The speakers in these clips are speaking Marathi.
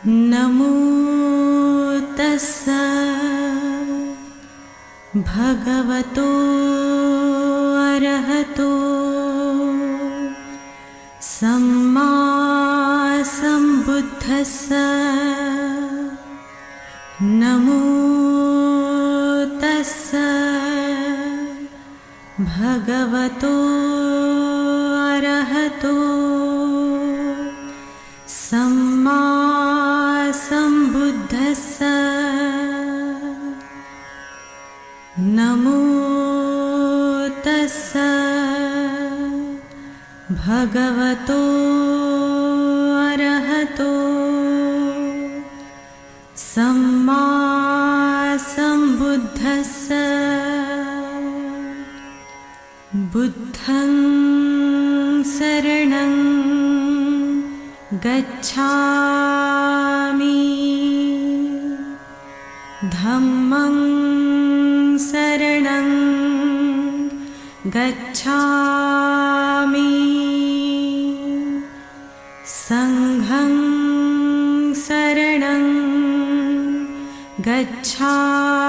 नमो तस्सा भगवतो अरहतो सम्मा सम्बुद्धस्सा नमो तस्सा भगवतो अरहतो सम्मा सम्बुद्धस्सा नमो तस्सा भगवतो अरहतो सम्मा सम्बुद्धस्सा बुद्धं शरणं गच्छामि धम्मं शरणं गच्छामि संघं शरणं गच्छामि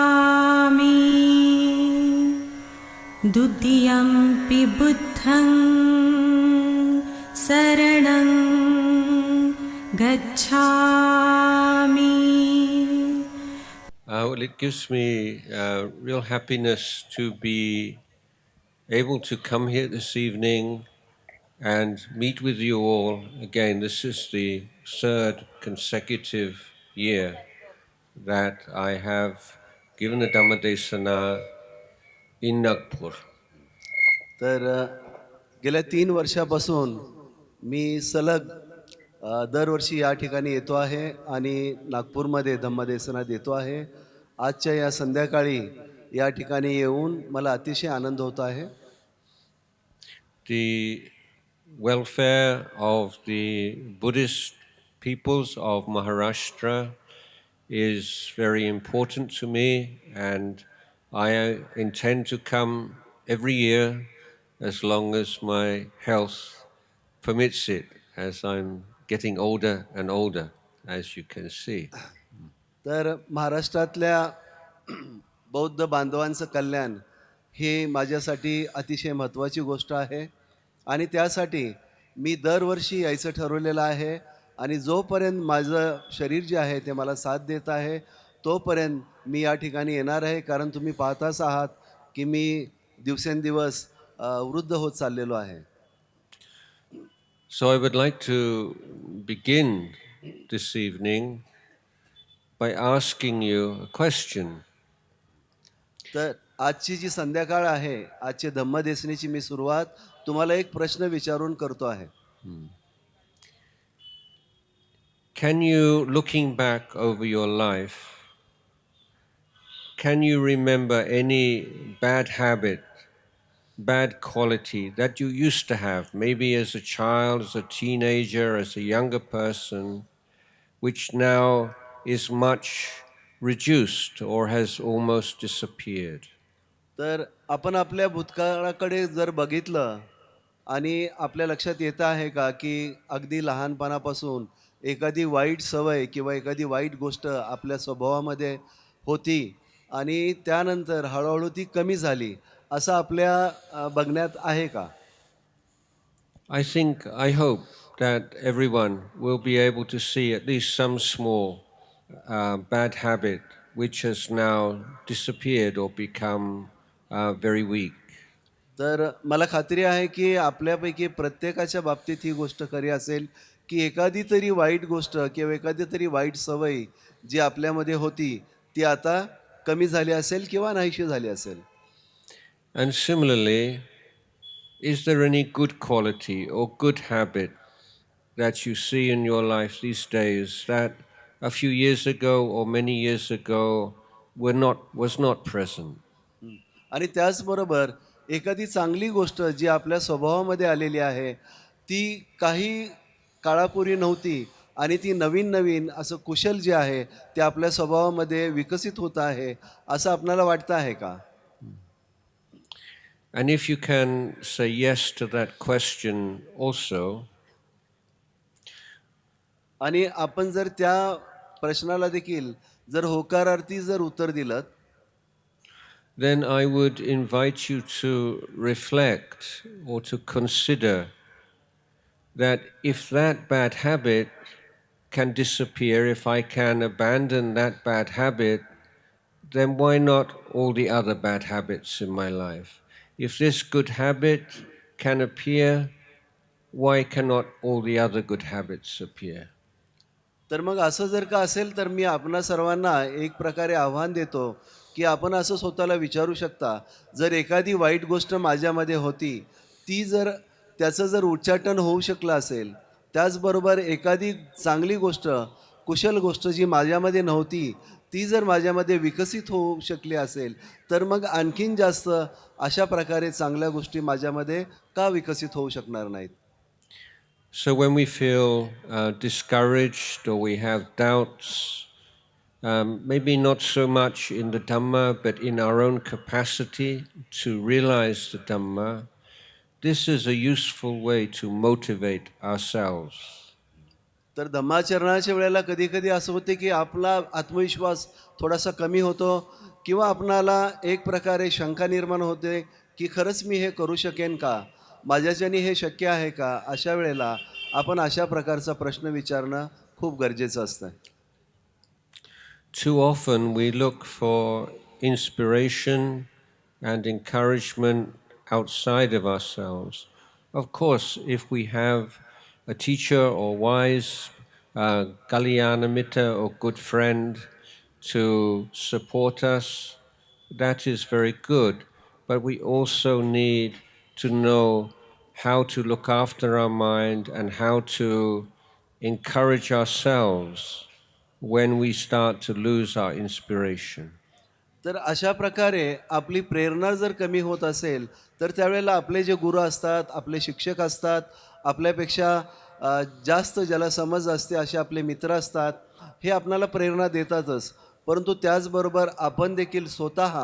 द्वितीयंपि बुद्धं शरणं गच्छामि. Well, it gives me real happiness to be able to come here this evening and meet with you all again. This is the third consecutive year that I have given a Dhammadesana in Nagpur. तर गेल्या 3 वर्षापासून मी सलग दरवर्षी या ठिकाणी येतो आहे आणि नागपूरमध्ये धम्मदेसना देतो आहे. आजच्या या संध्याकाळी या ठिकाणी येऊन मला अतिशय आनंद होत आहे. The welfare of the Buddhist peoples of Maharashtra is very important to me, and I intend to come every year as long as my health permits it, as I'm getting older and older, as you can see. तर महाराष्ट्रातल्या बौद्ध बांधवांचं कल्याण हे माझ्यासाठी अतिशय महत्त्वाची गोष्ट आहे आणि त्यासाठी मी दरवर्षी यायचं ठरवलेलं आहे आणि जोपर्यंत माझं शरीर जे आहे ते मला साथ देत आहे तोपर्यंत मी या ठिकाणी येणार आहे. कारण तुम्ही पाहताच आहात की मी दिवसेंदिवस वृद्ध होत चाललेलो आहे. So I would like to begin this evening by asking you a question. तर आजची जी संध्याकाळ आहे, आजची धम्मदेसनीची मी सुरुवात तुम्हाला एक प्रश्न विचारून करतो आहे. Can you, looking back over your life, can you remember any bad habit, bad quality that you used to have, maybe as a child, as a teenager, as a younger person, which now is much reduced or has almost disappeared? तर आपण आपल्या भूतकाळाकडे जर बघितलं आणि आपल्या लक्षात येतं आहे का की अगदी लहानपणापासून एखादी वाईट सवय किंवा एखादी वाईट गोष्ट आपल्या स्वभावामध्ये होती आणि त्यानंतर हळूहळू ती कमी झाली असं आपल्या बघण्यात आहे का? I hope that everyone will be able to see at least some small bad habit which has now disappeared or become very weak. तर मला खात्री आहे की आपल्यापैकी प्रत्येकाच्या बाबतीत ही गोष्ट खरी असेल की एखादी तरी वाईट गोष्ट किंवा एखादी तरी वाईट सवय जी आपल्यामध्ये होती ती आता कमी झाली असेल किंवा नाहीशी झाली असेल. And similarly, is there any good quality or good habit that you see in your life these days that a few years ago or many years ago was not present? आणि त्याचबरोबर एखादी चांगली गोष्ट जी आपल्या स्वभावामध्ये आलेली आहे ती काही काळापूर्वी नव्हती आणि ती नवीन नवीन असं कुशल जे आहे ते आपल्या स्वभावामध्ये विकसित होत आहे असं आपल्याला वाटतं आहे का? And if you can say yes to that question also, आणि आपण जर त्या प्रश्नाला देखील जर होकारार्थी जर उत्तर दिलं, then I would invite you to reflect or to consider that if that bad habit can disappear, if I can abandon that bad habit, then why not all the other bad habits in my life? If this good habit can appear, why cannot all the other good habits appear? तर मग असं जर का असेल तर मी आपणा सर्वांना एक प्रकारे आव्हान देतो की आपण असं स्वतःला विचारू शकता, जर एखादी वाईट गोष्ट माझ्यामध्ये होती, ती जर त्याचं जर उच्चाटन होऊ शकलं असेल, त्याचबरोबर एखादी चांगली गोष्ट, कुशल गोष्ट जी माझ्यामध्ये नव्हती, ती जर माझ्यामध्ये विकसित होऊ शकली असेल, तर मग आणखीन जास्त अशा प्रकारे चांगल्या गोष्टी माझ्यामध्ये का विकसित होऊ शकणार नाहीत? So when we feel discouraged or we have doubts, maybe not so much in the Dhamma, but in our own capacity to realize the Dhamma, this is a useful way to motivate ourselves. तर धम्माचरणाच्या वेळेला कधी कधी असं होते की आपला आत्मविश्वास थोडासा कमी होतो किंवा आपणाला एक प्रकारे शंका निर्माण होते की खरंच मी हे करू शकेन का, माझ्याच्याने हे शक्य आहे का. अशा वेळेला आपण अशा प्रकारचा प्रश्न विचारणं खूप गरजेचं असतं. Too often we look for inspiration and encouragement outside of ourselves. Of course, if we have a teacher or wise Kalyana Mitta or good friend to support us, that is very good. But we also need to know how to look after our mind and how to encourage ourselves when we start to lose our inspiration. तर अशा प्रकारे आपली प्रेरणा जर कमी होत असेल तर त्यावेळेला आपले जे गुरु असतात, आपले शिक्षक असतात, आपल्यापेक्षा जास्त ज्याला समज असते असे आपले मित्र असतात, हे आपणाला प्रेरणा देतातच. परंतु त्याचबरोबर आपण देखील स्वतः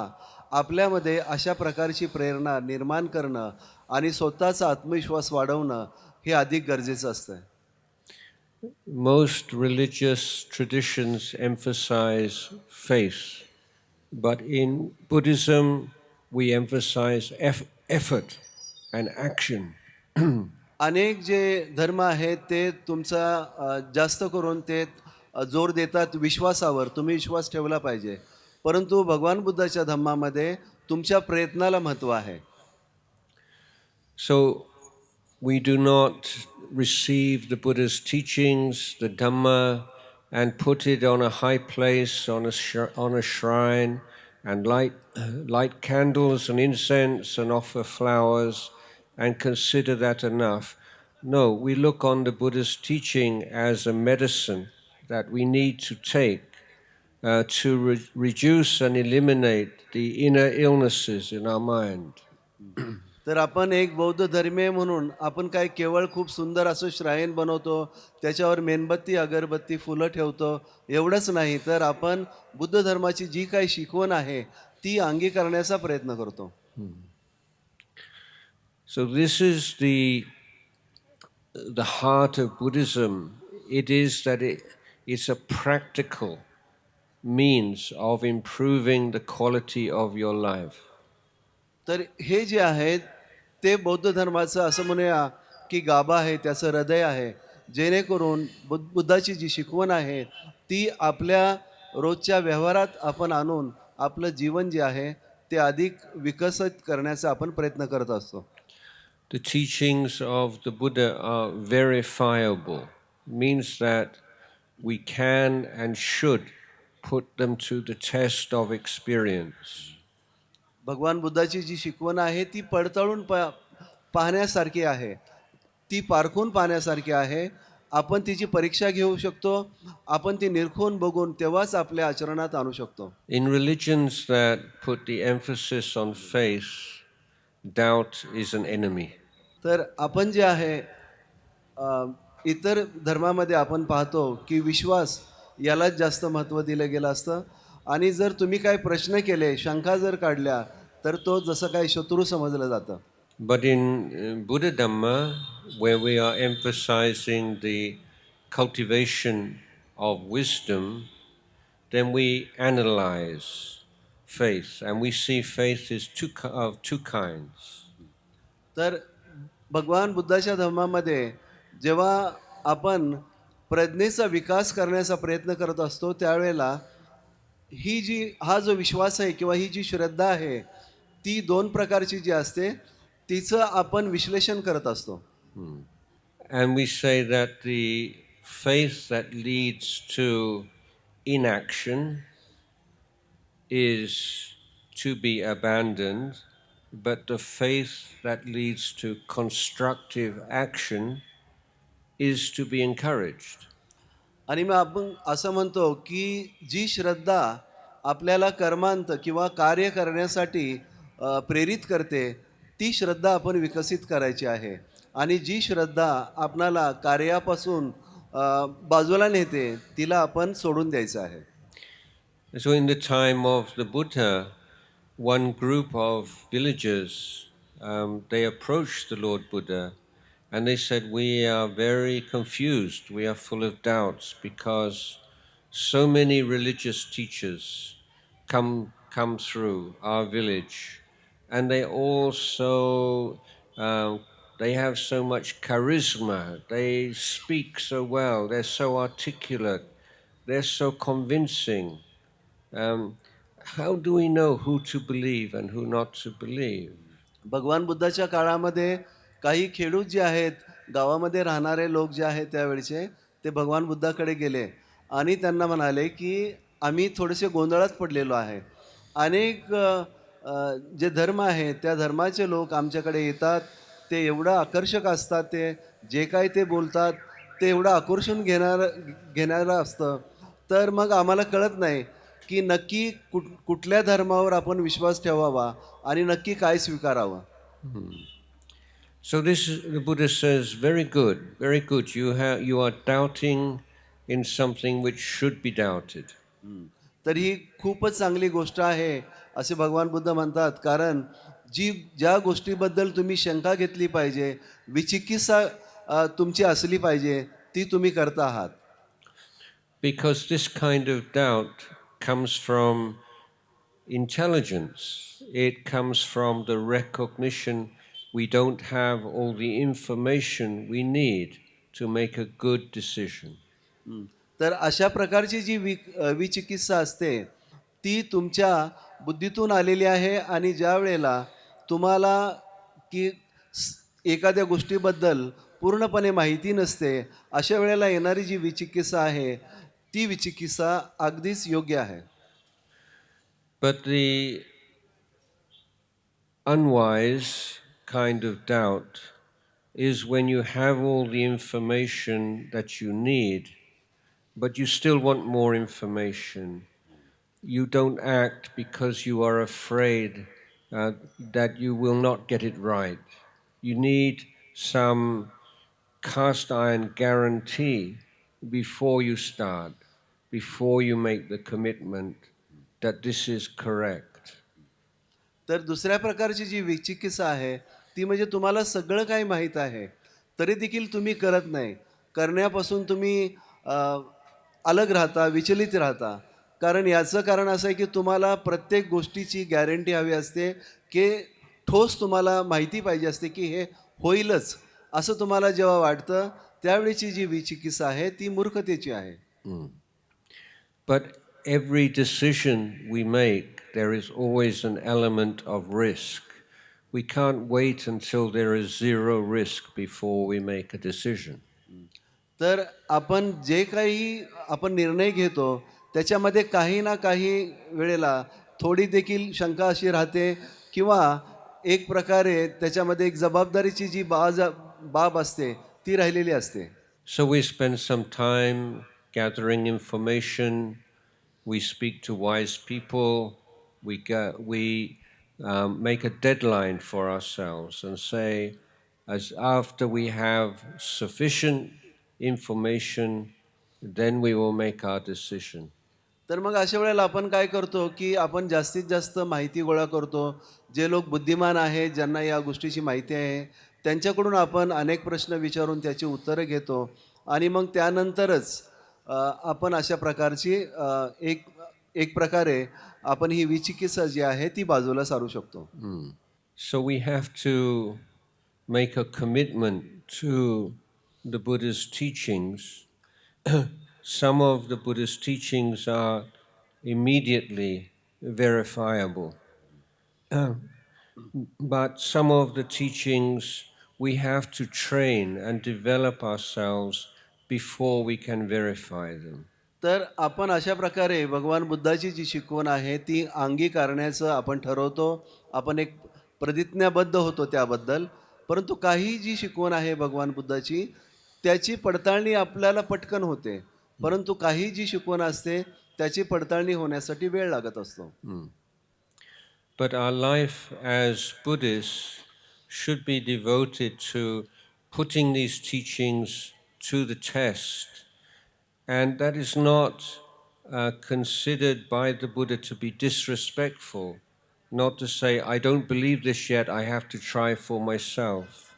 आपल्यामध्ये अशा प्रकारची प्रेरणा निर्माण करणं आणि स्वतःचा आत्मविश्वास वाढवणं हे अधिक गरजेचं असतं. Most religious traditions emphasize faith, but in Buddhism we emphasize effort and action. अनेक जे धर्म आहेत ते तुमचा जास्त करून ते जोर देतात विश्वासावर, तुम्ही विश्वास ठेवला पाहिजे. परंतु भगवान बुद्धाच्या धम्मामध्ये तुमच्या प्रयत्नाला महत्त्व आहे. So we do not receive the Buddha's teachings, the Dhamma, and put it on a high place, on a shrine, and light candles and incense and offer flowers and consider that enough. No, we look on the Buddha's teaching as a medicine that we need to take to reduce and eliminate the inner illnesses in our mind. तर आपण एक बौद्ध धर्मीय म्हणून आपण काय केवळ खूप सुंदर असं श्राइन बनवतो, त्याच्यावर मेणबत्ती, अगरबत्ती, फुलं ठेवतो, एवढंच नाही, तर आपण बुद्ध धर्माची जी काही शिकवण आहे ती अंगीकारण्याचा प्रयत्न करतो. So this is the heart of Buddhism. It is that it's a practical means of improving the quality of your life. तर हे जे आहे ते बौद्ध धर्माचं असं म्हणूया की गाभा आहे, त्याचं हृदय आहे, जेणेकरून बुद्धाची जी शिकवण आहे ती आपल्या रोजच्या व्यवहारात आपण आणून आपलं जीवन जे आहे ते अधिक विकसित करण्याचा आपण प्रयत्न करत असतो. The teachings of the Buddha are verifiable, means that we can and should put them to the test of experience. भगवान बुद्धाची जी शिकवण आहे ती पडताळून पाहण्यासारखी आहे, ती पारखून पाहण्यासारखी आहे. आपण तिची परीक्षा घेऊ शकतो, आपण ती निरखून बघून तेव्हाच आपल्या आचरणात आणू शकतो. In religions that put the emphasis on faith, doubt is an enemy. तर आपण जे आहे इतर धर्मामध्ये आपण पाहतो की विश्वास यालाच जास्त महत्त्व दिलं गेलं असतं, आणि जर तुम्ही काही प्रश्न केले, शंका जर काढल्या, तर तो जसं काही शत्रू समजलं जातं. But in Buddha Dhamma, where we are emphasizing the cultivation of wisdom, then we analyze faith, and we see faith is of two kinds. तर भगवान बुद्धाच्या धर्मामध्ये जेव्हा आपण प्रज्ञेचा विकास करण्याचा प्रयत्न करत असतो त्यावेळेला हा जो विश्वास आहे किंवा ही जी श्रद्धा आहे ती दोन प्रकारची जी असते तिचं आपण विश्लेषण करत असतो. And we say that the faith that leads to inaction is to be abandoned, but the faith that leads to constructive action is to be encouraged. आणि मग आपण असं म्हणतो की जी श्रद्धा आपल्याला कर्मांत किंवा कार्य करण्यासाठी प्रेरित करते ती श्रद्धा आपण विकसित करायची आहे आणि जी श्रद्धा आपणाला कार्यापासून बाजूला नेते तिला आपण सोडून द्यायचं आहे. So in the time of the Buddha, one group of villagers, they approached the Lord Buddha and they said, "We are very confused, we are full of doubts because so many religious teachers come through our village and they also they have so much charisma, they speak so well, they're so articulate, they're so convincing. How do we know who to believe and who not to believe?" भगवान बुद्धाच्या काळामध्ये काही खेडूत जे आहेत गावामध्ये राहणारे लोक जे आहेत त्यावेळचे ते भगवान बुद्धाकडे गेले आणि त्यांना म्हणाले की आम्ही थोडेसे गोंधळात पडलेलो आहे. अनेक जे धर्म आहे त्या धर्माचे लोक आमच्याकडे येतात, ते एवढं आकर्षक असतात, ते जे काही ते बोलतात ते एवढं आकर्षून घेणारं असतं. तर मग आम्हाला कळत नाही की नक्की कुठल्या धर्मावर आपण विश्वास ठेवावा आणि नक्की काय स्वीकारावं. So the Buddha says, very good, very good. You are doubting in something which should be doubted. तर ही खूपच चांगली गोष्ट आहे असे भगवान बुद्ध म्हणतात, कारण ज्या गोष्टीबद्दल तुम्ही शंका घेतली पाहिजे, विचिकित्सा तुमची असली पाहिजे, ती तुम्ही करता आहात. Because this kind of doubt comes from intelligence. It comes from the recognition we don't have all the information we need to make a good decision. तर अशा प्रकारची जी विचिकित्सा असते ती तुमच्या बुद्धीतून आलेली आहे आणि ज्या वेळेला तुम्हाला की एखाद्या गोष्टीबद्दल पूर्णपणे माहिती नसते अशा वेळेला येणारी जी विचिकित्सा आहे ती विचिकित्सा अगदीच योग्य आहे. But the unwise kind of doubt is when you have all the information that you need, but you still want more information. You don't act because you are afraid that you will not get it right. You need some cast iron guarantee before you start, before you make the commitment that this is correct. तर दुसऱ्या प्रकारची जी विचिकित्सा आहे ती म्हणजे तुम्हाला सगळं काही माहीत आहे तरी देखील तुम्ही करत नाही. करण्यापासून तुम्ही अलग राहता, विचलित राहता. कारण याचं कारण असं आहे की तुम्हाला प्रत्येक गोष्टीची गॅरंटी हवी असते की ठोस तुम्हाला माहिती पाहिजे असते की हे होईलच असं तुम्हाला जेव्हा वाटतं त्यावेळीची जी विचिकित्सा आहे ती मूर्खतेची आहे. But every decision we make, there is always an element of risk. We can't wait until there is zero risk before we make a decision. तर आपण जे काही आपण निर्णय घेतो त्याच्यामध्ये काही ना काही वेळेला थोडी देखील शंका अशी राहते किंवा एक प्रकारे त्याच्यामध्ये एक जबाबदारीची जी बाब असते ती राहिलेली असते. So we spend some time gathering information, we speak to wise people, we make a deadline for ourselves and say, as after we have sufficient information, then we will make our decision. तर मग अशा वेळेला आपण काय करतो की आपण जास्तीत जास्त माहिती गोळा करतो. जे लोक बुद्धिमान आहेत, ज्यांना या गोष्टीची माहिती आहे, त्यांच्याकडून आपण अनेक प्रश्न विचारून त्याची उत्तरं घेतो आणि मग त्यानंतरच आपण अशा प्रकारची एक प्रकारे आपण ही विचिकित्सा जी आहे ती बाजूला सारू शकतो. So we have to make a commitment to the Buddha's teachings. Some of the Buddha's teachings are immediately verifiable. But some of the teachings we have to train and develop ourselves before we can verify them. तर आपण अशा प्रकारे भगवान बुद्धाची जी शिकवण आहे ती अंगीकारण्याचं आपण ठरवतो, आपण एक प्रतिज्ञाबद्ध होतो त्याबद्दल. परंतु काही जी शिकवण आहे भगवान बुद्धाची त्याची पडताळणी आपल्याला पटकन होते, परंतु काही जी शिकवण असते त्याची पडताळणी होण्यासाठी वेळ लागत असतो. But our life as Buddhists should be devoted to putting these teachings to the test. And that is not considered by the Buddha to be disrespectful, not to say, I don't believe this yet, I have to try for myself.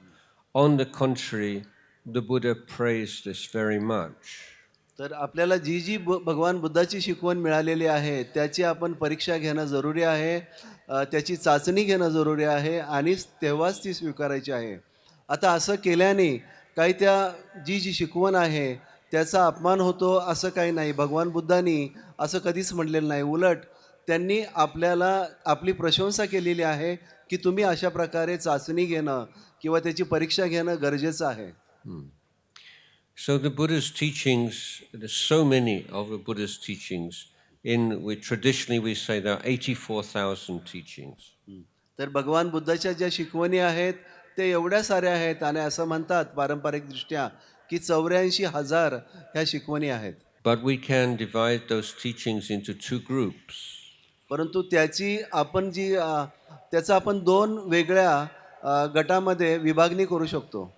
On the contrary, the Buddha praised this very much. तर आपल्याला जी जी भगवान बुद्धाची शिकवण मिळालेली आहे त्याची आपण परीक्षा घेणं जरुरी आहे, त्याची चाचणी घेणं जरुरी आहे आणि तेव्हाच ती स्वीकारायची आहे. आता असं केल्याने काही त्या जी शिकवण आहे त्याचा अपमान होतो असं काही नाही. भगवान बुद्धांनी असं कधीच म्हटलेलं नाही. उलट त्यांनी आपल्याला आपली प्रशंसा केलेली आहे की तुम्ही अशा प्रकारे चाचणी घेणं किंवा त्याची परीक्षा घेणं गरजेचं आहे. So the Buddha's teachings, there's so many of the Buddha's teachings. Traditionally we say there are 84,000 teachings. तर भगवान बुद्धाच्या ज्या शिकवणी आहेत ते एवढ्या साऱ्या आहेत आणि असं म्हणतात पारंपरिकदृष्ट्या की 84,000 ह्या शिकवणी आहेत. But we can divide those teachings into two groups. परंतु त्याचा आपण दोन वेगळ्या गटामध्ये विभागणी करू शकतो.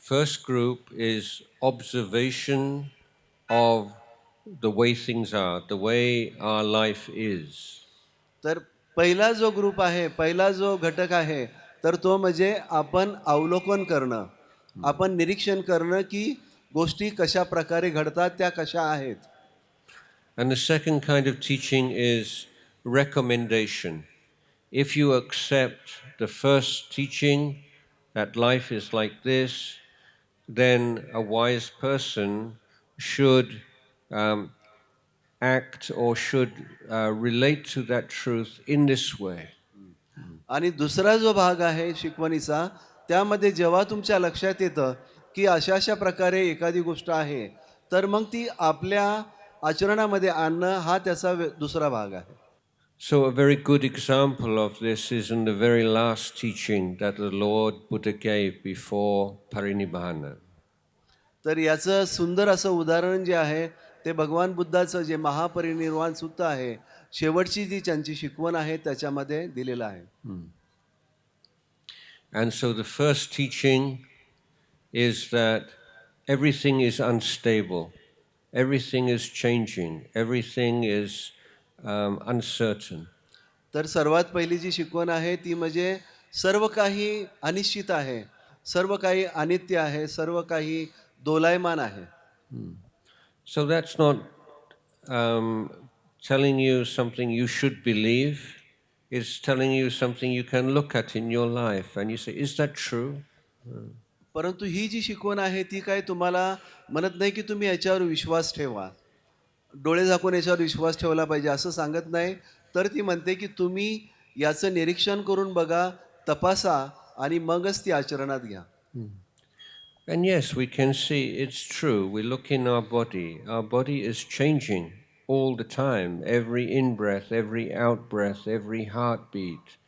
First group is observation of the way things are, the way our life is. तर पहिला जो ग्रुप आहे, पहिला जो घटक आहे तर तो म्हणजे आपण अवलोकन करणं, आपण निरीक्षण करणं की गोष्टी कशा प्रकारे घडतात, त्या कशा आहेत. And the second kind of teaching is recommendation. If you accept the first teaching that life is like this, then a wise person should act or should relate to that truth in this way. आणि दुसरा जो भाग आहे शिकवणीचा त्यामध्ये जेव्हा तुमच्या लक्षात येतं की अशा प्रकारे एखादी गोष्ट आहे तर मग ती आपल्या आचरणामध्ये आणणं हा त्याचा दुसरा भाग आहे. So a very good example of this is in the very last teaching that the Lord Buddha gave before Parinibbana. तर याचं सुंदर असं उदाहरण जे आहे ते भगवान बुद्धाचं जे महापरिनिर्वाण सूक्त आहे, शेवटची जी त्यांची शिकवण आहे त्याच्यामध्ये दिलेलं आहे. And so the first teaching is that everything is unstable, everything is changing, everything is uncertain. तर सर्वात पहिली जी शिकवण आहे ती म्हणजे सर्व काही अनिश्चित आहे, सर्व काही अनित्य आहे, सर्व काही दोलायमान आहे. So that's not telling you something you should believe. It's telling you something you can look at in your life and you say, is that true? परंतु ही जी शिकवण आहे ती काय तुम्हाला म्हणत नाही की तुम्ही याच्यावर विश्वास ठेवा, डोळे झाकून याच्यावर विश्वास ठेवला पाहिजे असं सांगत नाही. तर ती म्हणते की तुम्ही याचं निरीक्षण करून बघा, तपासा आणि मगच ती आचरणात घ्या. And yes, we can see it's true. We look in our body is changing all the time, every in-breath, every out-breath, every heartbeat,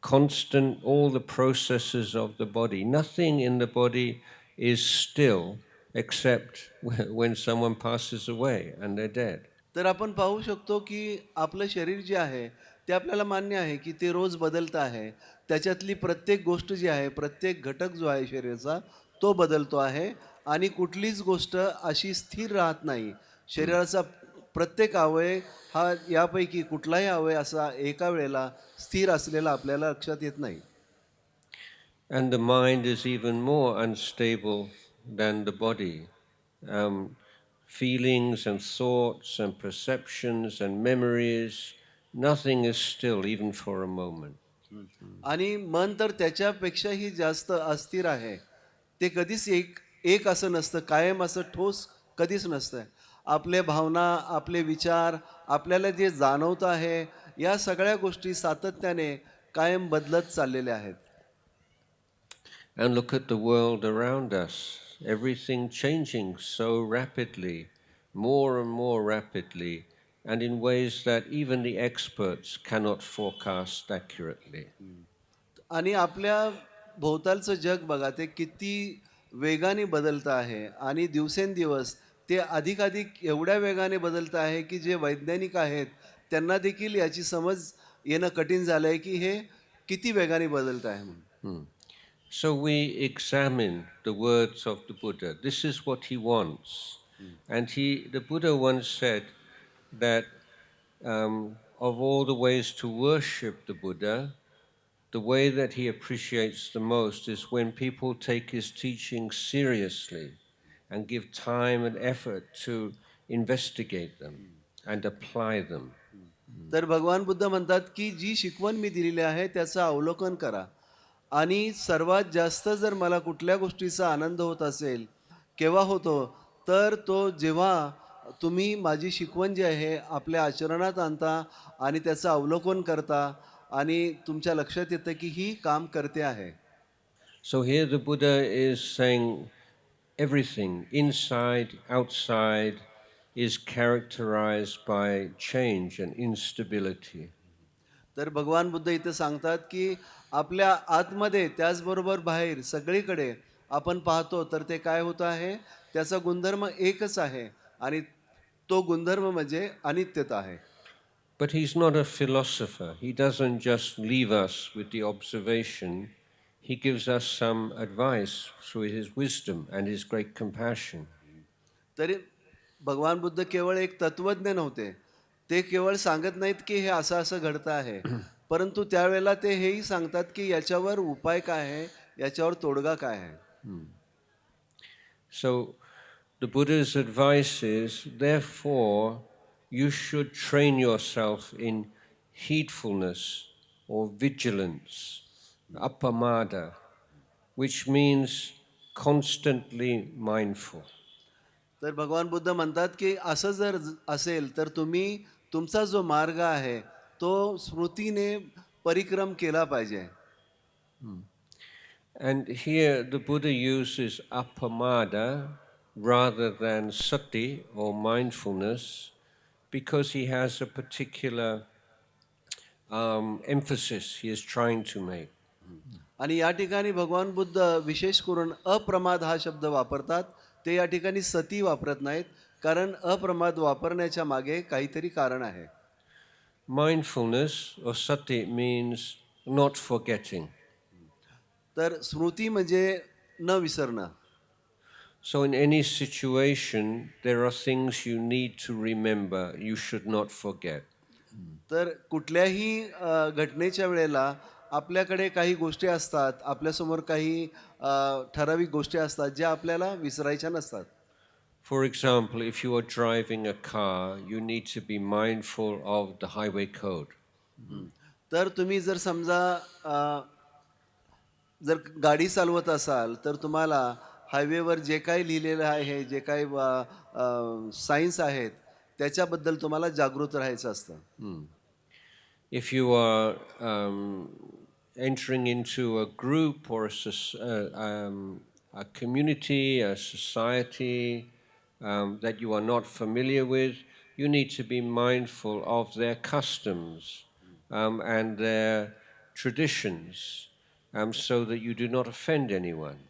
constant, all the processes of the body. Nothing in the body is still except when someone passes away and they're dead. तर आपण पाहू शकतो की आपलं शरीर जे आहे ते आपल्याला मान्य आहे की ते रोज बदलतं आहे. त्याच्यातली प्रत्येक गोष्ट जी आहे, प्रत्येक घटक जो आहे शरीराचा तो बदलतो आहे आणि कुठलीच गोष्ट अशी स्थिर राहत नाही. शरीराचा प्रत्येक अवयव हा यापैकी कुठलाही अवयव असा एका वेळेला स्थिर असलेला आपल्याला लक्षात येत नाही. And the mind is even more unstable than the body. feelings and thoughts and perceptions and memories, nothing is still, even for a moment. आणि मन तर त्याच्यापेक्षाही जास्त अस्थिर आहे. ते कधीच एक एक असं नसतं, कायम असं ठोस कधीच नसतं. आपले भावना, आपले विचार, आपल्याला जे जाणवतं आहे, या सगळ्या गोष्टी सातत्याने कायम बदलत चाललेल्या आहेत. And look at the world around us, everything changing so rapidly, more and more rapidly, and in ways that even the experts cannot forecast accurately. आणि आपल्या भोवतालचं जग बघा, ते किती वेगाने बदलतं आहे आणि दिवसेंदिवस ते अधिकाधिक एवढ्या वेगाने बदलतं आहे की जे वैज्ञानिक आहेत त्यांना देखील याची समज येणं कठीण झालं आहे की हे किती वेगाने बदलत आहे म्हणून. So we examine the words of the Buddha. This is what he wants. And the Buddha once said that of all the ways to worship the Buddha, the way that he appreciates the most is when people take his teachings seriously and give time and effort to investigate them and apply them. तर भगवान बुद्ध म्हणतात की जी शिकवण मी दिलेली आहे त्याचं अवलोकन करा आणि सर्वात जास्त जर मला कुठल्या गोष्टीचा आनंद होत असेल केव्हा होतो तर तो जेव्हा तुम्ही माझी शिकवण जी आहे आपल्या आचरणात आणता आणि त्याचं अवलोकन करता आणि तुमच्या लक्षात येतं की ही काम करते आहे. So here the Buddha is saying everything, inside, outside, is characterized by change and instability. तर भगवान बुद्ध इथे सांगतात की आपल्या आतमध्ये त्याचबरोबर बाहेर सगळीकडे आपण पाहतो तर ते काय होतं आहे, त्याचा गुणधर्म एकच आहे आणि तो गुणधर्म म्हणजे अनित्यता आहे. But he's not a philosopher. He doesn't just leave us with the observation. He gives us some advice through his wisdom and his great compassion. तरी भगवान बुद्ध केवळ एक तत्वज्ञ नव्हते. ते केवळ सांगत नाहीत की हे असं असं घडतं आहे, परंतु त्यावेळेला ते हेही सांगतात की याच्यावर उपाय काय आहे, याच्यावर तोडगा काय आहे. So the Buddha's advice is, therefore, you should train yourself in heedfulness or vigilance, appamada, which means constantly mindful. तर भगवान बुद्ध म्हणतात की असं जर असेल तर तुम्ही तुमचा जो मार्ग आहे तो स्मृतीने परिक्रम केला पाहिजे. And here the Buddha uses appamada rather than sati or mindfulness because he has a particular emphasis he is trying to make. आणि या ठिकाणी भगवान बुद्ध विशेष करून अप्रमाद हा शब्द वापरतात. ते या ठिकाणी सती वापरत नाहीत कारण अप्रमाद वापरण्याच्या मागे काहीतरी कारण आहे. Mindfulness or sati means not forgetting. तर स्मृती म्हणजे न विसरणं. So in any situation, there are things you need to remember, you should not forget. तर कुठल्याही घटनेच्या वेळेला आपल्याकडे काही गोष्टी असतात, आपल्यासमोर काही ठराविक गोष्टी असतात ज्या आपल्याला विसरायच्या नसतात. For example, if you are driving a car, you need to be mindful of the highway code. तर तुम्ही जर समजा जर गाडी चालवत असाल तर तुम्हाला हायवेवर जे काही लिहिलेलं आहे, जे काही सायन्स आहेत त्याच्याबद्दल तुम्हाला जागृत राहायचं असतं. If you are entering into a group or a community, a society that you are not familiar with, you need to be mindful of their customs and their traditions so that you do not offend anyone.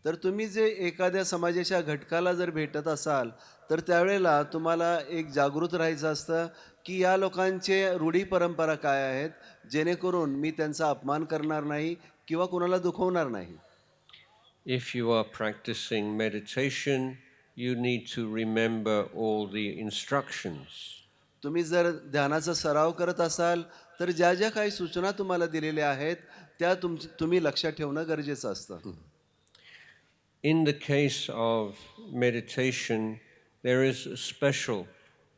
तर तुम्ही जे एखाद्या समाजाच्या घटकाला जर भेटत असाल तर त्यावेळेला तुम्हाला एक जागृत राहायचं असतं की या लोकांचे रूढी परंपरा काय आहेत, जेणेकरून मी त्यांचा अपमान करणार नाही किंवा कोणाला दुखवणार नाही. If you are practicing meditation, you need to remember all the instructions. तुम्ही जर ध्यानाचा सराव करत असाल तर ज्या ज्या काही सूचना तुम्हाला दिलेल्या आहेत त्या तुम्ही लक्षात ठेवणं गरजेचं असतं. in the case of meditation, there is a special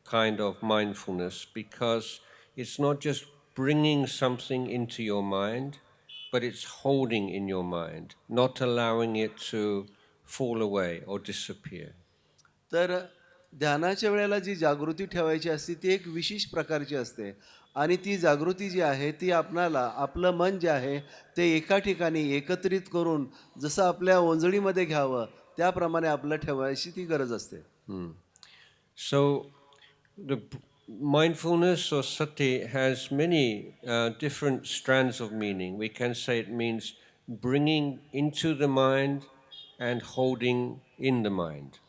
kind of mindfulness because it's not just bringing something into your mind, but it's holding in your mind, not allowing it to fall away or disappear. तर ध्यानाच्या वेळेला जी जागृती ठेवायची असते ती एक विशेष प्रकारची असते आणि ती जागृती जी आहे ती आपणाला आपलं मन जे आहे ते एका ठिकाणी एकत्रित करून जसं आपल्या ओंजळीमध्ये घ्यावं त्याप्रमाणे आपलं ठेवायची ती गरज असते. So, the mindfulness or sati has many different strands of meaning. We can say it means bringing into the mind and holding in the mind.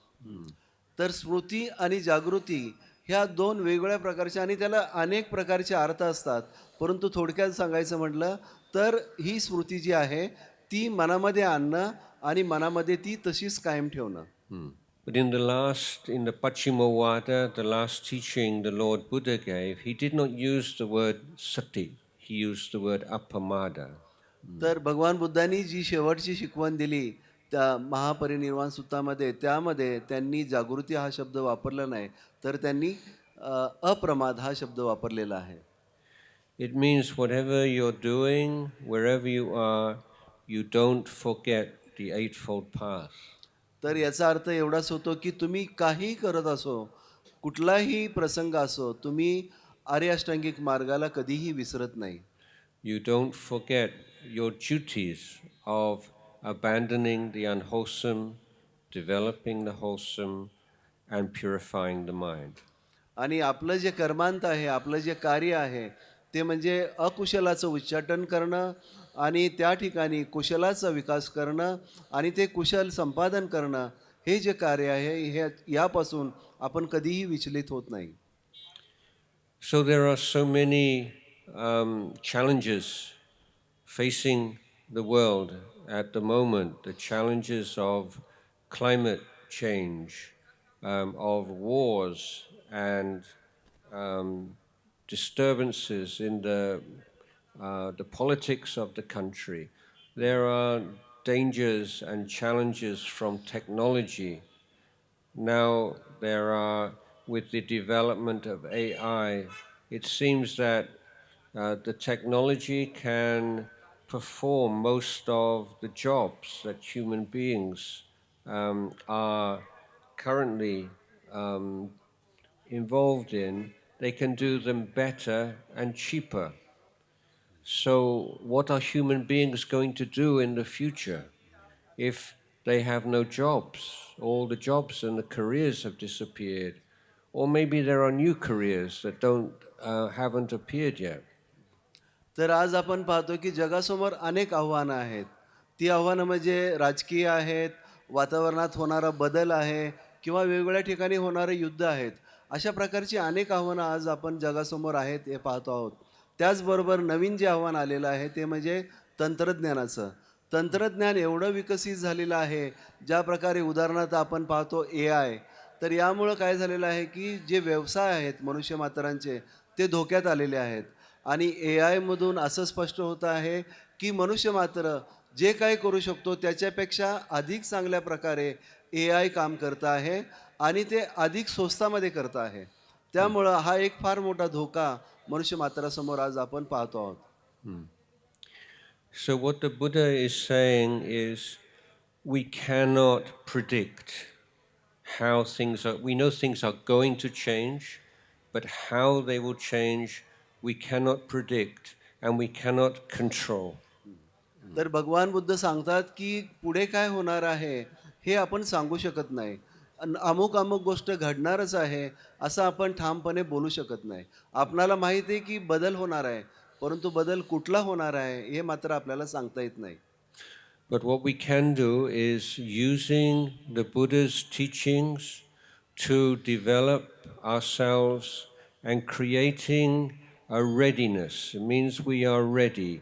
तर स्मृती आणि जागृती ह्या दोन वेगवेगळ्या प्रकारच्या आणि त्याला अनेक प्रकारचे अर्थ असतात. परंतु थोडक्यात सांगायचं म्हटलं तर ही स्मृती जी आहे ती मनामध्ये आणणं आणि मनामध्ये ती तशीच कायम ठेवणं. But in the Paccimamvada, the last teaching the Lord Buddha gave, he did not use the word sati, he used the word appamada. तर भगवान बुद्धांनी जी शेवटची शिकवण दिली त्या महापरिनिर्वाण सूत्रामध्ये त्यामध्ये त्यांनी जागृती हा शब्द वापरला नाही तर त्यांनी अप्रमाद हा शब्द वापरलेला आहे. It means whatever you're doing, wherever you are, you don't forget the Eightfold Path. तर याचा अर्थ एवढाच होतो की तुम्ही काहीही करत असो कुठलाही प्रसंग असो तुम्ही आर्य अष्टांगिक मार्गाला कधीही विसरत नाही. You don't forget your duties of abandoning the unwholesome, developing the wholesome, and purifying the mind. आणि आपलं जे कर्मांत आहे आपलं जे कार्य आहे ते म्हणजे अकुशलाचं उच्चाटन करणं आणि त्या ठिकाणी कुशलाचा विकास करणं आणि ते कुशल संपादन करणं हे जे कार्य आहे हे यापासून आपण कधीही विचलित होत नाही. So there are so many challenges facing the world at the moment, the challenges of climate change, of wars and disturbances in the politics of the country. There are dangers and challenges from technology. Now there are, with the development of AI, it seems that the technology can perform most of the jobs that human beings are currently involved in. They can do them better and cheaper. So what are human beings going to do in the future if they have no jobs? All the jobs and the careers have disappeared. Or maybe there are new careers that haven't appeared yet. तर आज आपण पाहतो की जगासमोर अनेक आव्हानं आहेत. ती आव्हानं म्हणजे राजकीय आहेत, वातावरणात होणारा बदल आहे किंवा वेगवेगळ्या ठिकाणी होणारे युद्ध आहेत. अशा प्रकारची अनेक आव्हानं आज आपण जगासमोर आहेत हे पाहतो आहोत. त्याचबरोबर नवीन जे आव्हान आलेलं आहे ते म्हणजे तंत्रज्ञानाचं. तंत्रज्ञान एवढं विकसित झालेलं आहे ज्या प्रकारे उदाहरणार्थ आपण पाहतो AI. तर यामुळं काय झालेलं आहे की जे व्यवसाय आहेत मनुष्यमात्रांचे ते धोक्यात आलेले आहेत आणि AIमधून असं स्पष्ट होतं आहे की मनुष्य मात्र जे काही करू शकतो त्याच्यापेक्षा अधिक चांगल्या प्रकारे AI काम करत आहे आणि ते अधिक स्वस्तामध्ये करत आहे. त्यामुळं हा एक फार मोठा धोका मनुष्य मात्रासमोर आज आपण पाहतो आहोत. So what the Buddha is saying is we cannot predict how things are. We know things are going to change, but how they will change we cannot predict and we cannot control. तर भगवान बुद्ध सांगतात की पुढे काय होणार आहे हे आपण सांगू शकत नाही. अमुक अमुक गोष्ट घडणारच आहे असं आपण ठामपणे बोलू शकत नाही. आपणाला माहिती आहे की बदल होणार आहे परंतु बदल कुठला होणार आहे हे मात्र आपल्याला सांगता येत नाही. But what we can do is using the Buddha's teachings to develop ourselves and creating a readiness. It means we are ready.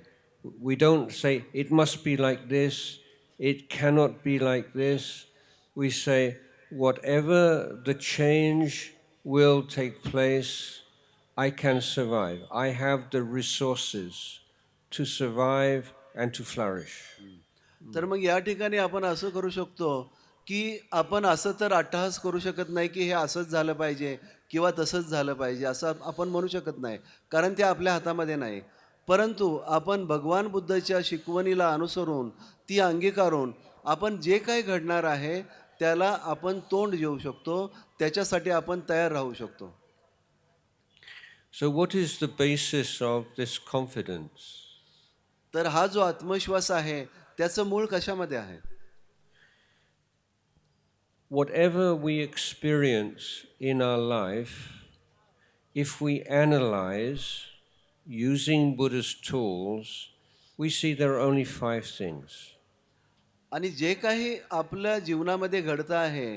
We don't say it must be like this, it cannot be like this. We say whatever the change will take place, I can survive. I have the resources to survive and to flourish. तर मग या ठिकाणी आपण असं करू शकतो की आपण असं तर अट्टहास करू शकत नाही की हे असंच झालं पाहिजे किंवा तसंच झालं पाहिजे असं आपण म्हणू शकत नाही, कारण ते आपल्या हातामध्ये नाही. परंतु आपण भगवान बुद्धाच्या शिकवणीला अनुसरून ती अंगीकारून आपण जे काही घडणार आहे त्याला आपण तोंड देऊ शकतो, त्याच्यासाठी आपण तयार राहू शकतो. So, what is the basis of this confidence? तर हा जो आत्मविश्वास आहे त्याचं मूळ कशामध्ये आहे? Whatever we experience in our life, if we analyze using Buddha's tools, we see there are only 5 things. आणि जे काही आपल्या जीवनामध्ये घडतं आहे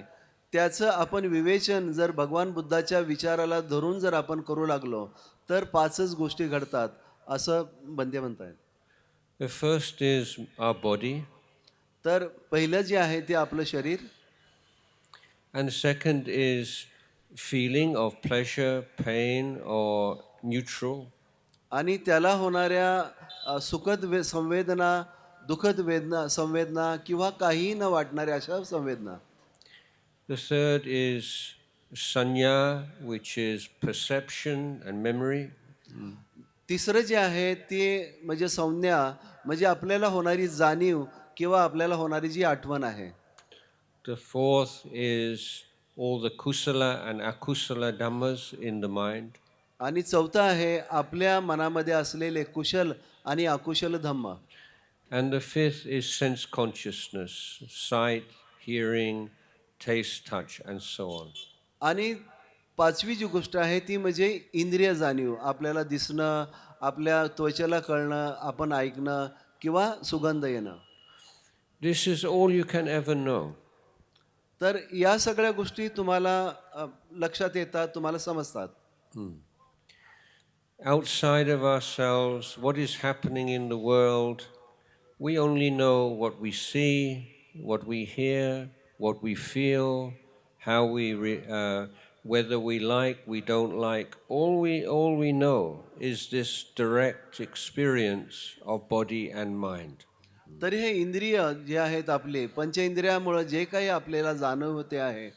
त्याचं आपण विवेचन जर भगवान बुद्धाच्या विचाराला धरून जर आपण करू लागलो तर 5च गोष्टी घडतात असं बंदे म्हणतायत. The first is our body, तर पहिलं जे आहे ते आपलं शरीर, and second is feeling of pleasure, pain, or neutral. आणि त्याला होणाऱ्या सुखद संवेदना, दुःखद संवेदना किंवा काहीही न वाटणाऱ्या अशा संवेदना. The third is sanya, which is perception and memory. तिसरं जे आहे ते म्हणजे संज्ञा, म्हणजे आपल्याला होणारी जाणीव किंवा आपल्याला होणारी जी आठवण आहे. The fourth is all the kusala and akusala dhammas in the mind. आणि चौथं आहे आपल्या मनामध्ये असलेले कुशल आणि अकुशल धम्म. And the fifth is sense consciousness, sight, hearing, taste, touch, and so on. आणि 5वी जी गोष्ट आहे ती म्हणजे इंद्रिय जाणीव, आपल्याला दिसणं, आपल्या त्वचेला कळणं, आपण ऐकणं किंवा सुगंध येणं. This is all you can ever know. तर या सगळ्या गोष्टी तुम्हाला लक्षात येतात, तुम्हाला समजतात. Outside of ourselves, what is happening in the world, we only know what we see, what we hear, what we feel, how whether we like, we don't like. All we know is this direct experience of body and mind. तर हे इंद्रिय जे आहेत आपले पंचेंद्रियामुळे जे काही आपल्याला जाणव होते आहे,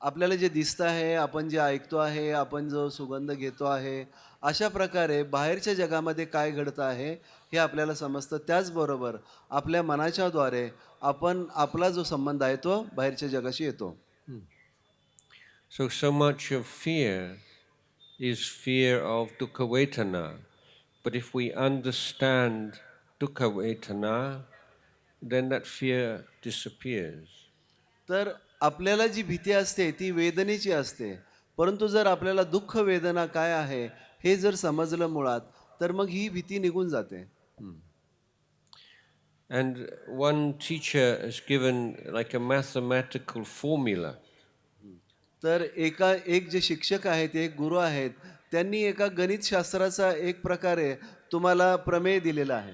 आपल्याला जे दिसतं आहे, आपण जे ऐकतो आहे, आपण जो सुगंध घेतो आहे, अशा प्रकारे बाहेरच्या जगामध्ये काय घडतं आहे हे आपल्याला समजतं. त्याचबरोबर आपल्या मनाच्याद्वारे आपण आपला जो संबंध आहे तो बाहेरच्या जगाशी येतो. So much of fear is fear of dukkha vedana. But if we understand dukkha vedana, then that fear disappears. तर आपल्याला जी भीती असते ती वेदनेची असते, परंतु जर आपल्याला दुःख वेदना काय आहे हे जर समजलं मुळात तर मग ही भीती निघून जाते. And one teacher has given like a mathematical formula. तर एक जे शिक्षक आहेत, एक गुरु आहेत, त्यांनी एका गणितशास्त्राचा एक प्रकारे तुम्हाला प्रमेय दिलेला आहे.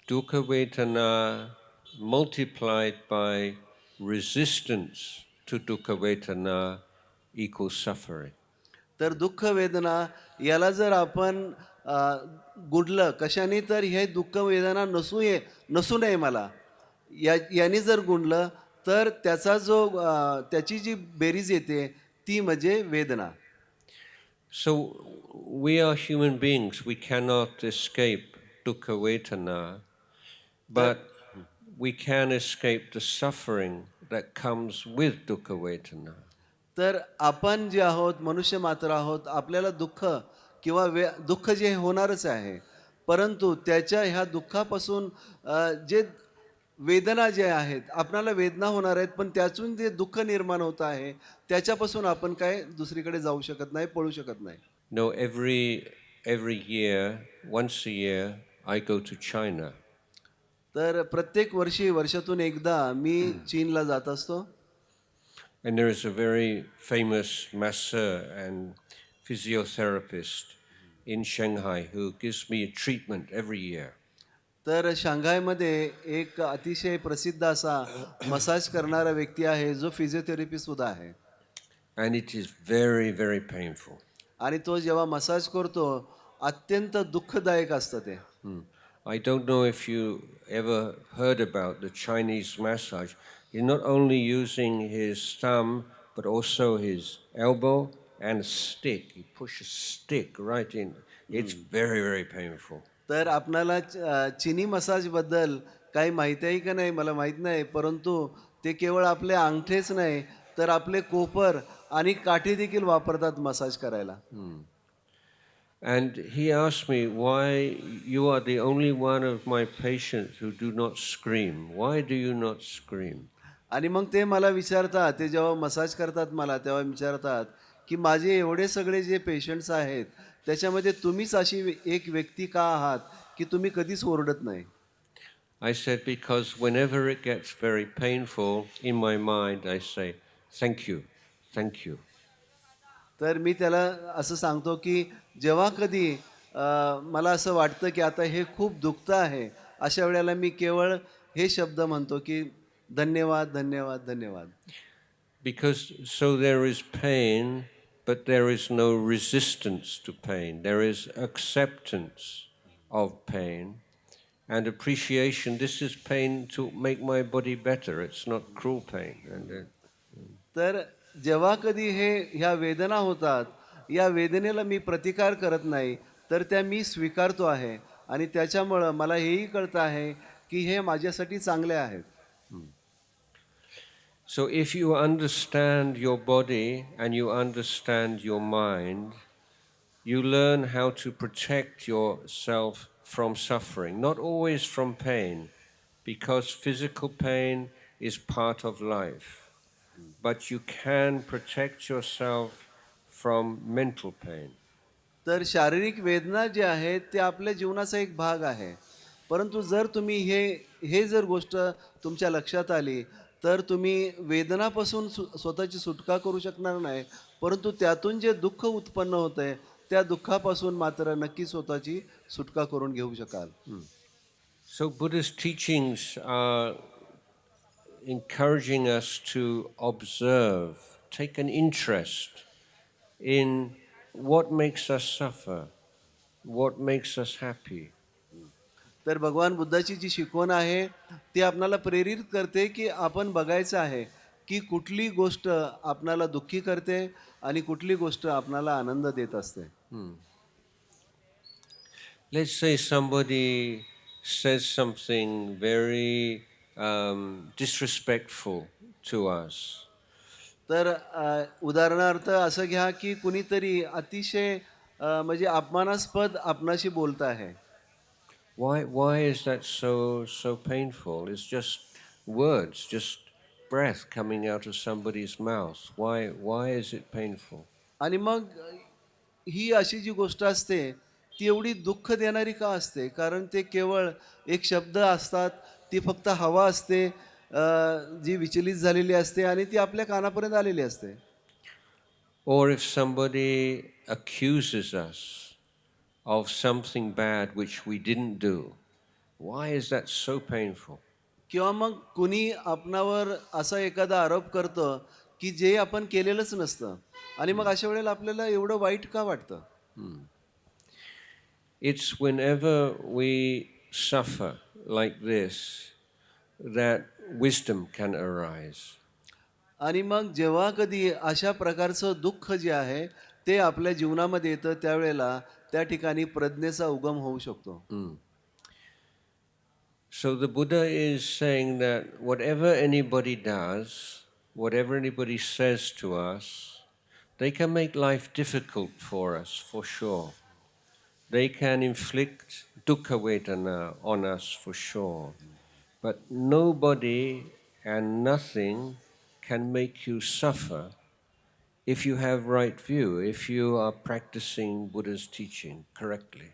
Dukkha vedana multiplied by resistance to dukkha vedana equals suffering. तर दुःख वेदना याला जर आपण गुणलं कशाने, तर हे दुःख वेदना नसू नये मला याने जर गुणलं तर त्याचा जो त्याची जी बेरीज येते ती म्हणजे वेदना. So we are human beings, we cannot escape dukkha vedana, but we can escape the suffering that comes with dukkha vedana. तर आपण जे आहोत मनुष्य मात्र आहोत, आपल्याला दुःख किंवा दुःख जे होणारच आहे, परंतु त्याच्या ह्या दुःखापासून जे वेदना जे आहेत, आपणाला वेदना होणार आहेत, पण त्यातून जे दुःख निर्माण होत आहे त्याच्यापासून आपण काय दुसरीकडे जाऊ शकत नाही, पळू शकत नाही. No, every year, once a year, I go to China. तर प्रत्येक वर्षातून एकदा मी चीनला जात असतो. And there is a very famous masseur and physiotherapist in Shanghai who gives me a treatment every year. तर शांघायमध्ये एक अतिशय प्रसिद्ध असा मसाज करणारा व्यक्ती आहे जो फिजिओथेरपी सुद्धा आहे. And it is very, very painful. आणि तो जेव्हा मसाज करतो अत्यंत दुःखदायक असतं ते. I don't know if you ever heard about the Chinese massage. He's not only using his thumb, but also his elbow and a stick. He pushes a stick right in. It's very, very painful. तर आपणाला चिनी मसाजबद्दल काही माहिती आहे का नाही मला माहीत नाही, परंतु ते केवळ आपले अंगठेच नाही तर आपले कोपर आणि काठी देखील वापरतात मसाज करायला. And he asked me, why you are the only one of my patients who do not scream. Why do you not scream? आणि मग ते मला विचारतात, ते जेव्हा मसाज करतात मला तेव्हा विचारतात की माझे एवढे सगळे जे पेशंट्स आहेत त्याच्यामध्ये तुम्हीच अशी एक व्यक्ती का आहात की तुम्ही कधीच ओरडत नाही. I said, because whenever it gets very painful in my mind, I say, thank you, thank you. तर मी त्याला असं सांगतो की जेव्हा कधी मला असं वाटतं की आता हे खूप दुखतं आहे, अशा वेळेला मी केवळ हे शब्द म्हणतो की धन्यवाद धन्यवाद धन्यवाद. Because so there is pain, but there is no resistance to pain. There is acceptance of pain and appreciation. This is pain to make my body better. It's not cruel pain. तर जेव्हा कधी ह्या वेदना होतात, या वेदनेला मी प्रतिकार करत नाही, तर त्या मी स्वीकारतो आहे आणि त्याच्यामुळं मला हेही कळतं आहे की हे माझ्यासाठी चांगले आहेत. So if you understand your body and you understand your mind, you learn how to protect yourself from suffering, not always from pain, because physical pain is part of life. But you can protect yourself from mental pain. तर शारीरिक वेदना जे आहेत ते आपल्या जीवनाचा एक भाग आहे, परंतु जर तुम्ही हे जर गोष्ट तुमच्या लक्षात आली तर तुम्ही वेदनापासून स्वतःची सुटका करू शकणार नाही, परंतु त्यातून जे दुःख उत्पन्न होतं आहे त्या दुःखापासून मात्र नक्की स्वतःची सुटका करून घेऊ शकाल. So Buddha's teachings are encouraging us to observe, take an interest in what makes us suffer, what makes us happy. तर भगवान बुद्धाची जी शिकवण आहे ती आपणाला प्रेरित करते की आपण बघायचं आहे की कुठली गोष्ट आपणाला दुःखी करते आणि कुठली गोष्ट आपणाला आनंद देत असते. Let's say somebody says something very disrespectful to us. तर उदाहरणार्थ असं घ्या की कुणीतरी अतिशय म्हणजे अपमानास्पद आपणाशी बोलत आहे. Why is that so painful? It's just words, just breath coming out of somebody's mouth. Why is it painful? आणि मग ही अशी जी गोष्ट असते ती एवढी दुःख देणारी का असते? कारण ते केवळ एक शब्द असतात, ती फक्त हवा असते जी विचलित झालेली असते आणि ती आपल्या कानापर्यंत आलेली असते. Or if somebody accuses us of something bad which we didn't do, why is that so painful? किंवा मग कुणी आपणावर असा एखादा आरोप करतं की जे आपण केलेलंच नसतं आणि मग अशा वेळेला आपल्याला एवढं वाईट का वाटतं? It's whenever we suffer like this that wisdom can arise. आणि मग जेव्हा कधी अशा प्रकारचं दुःख जे आहे ते आपल्या जीवनामध्ये येतं त्यावेळेला त्या ठिकाणी प्रज्ञेचा उगम होऊ शकतो. So the Buddha is saying that whatever anybody does, whatever anybody says to us, they can make life difficult for us, for sure. They can inflict dukkha vedana on us, for sure. But nobody and nothing can make you suffer if you have right view, if you are practicing Buddha's teaching correctly.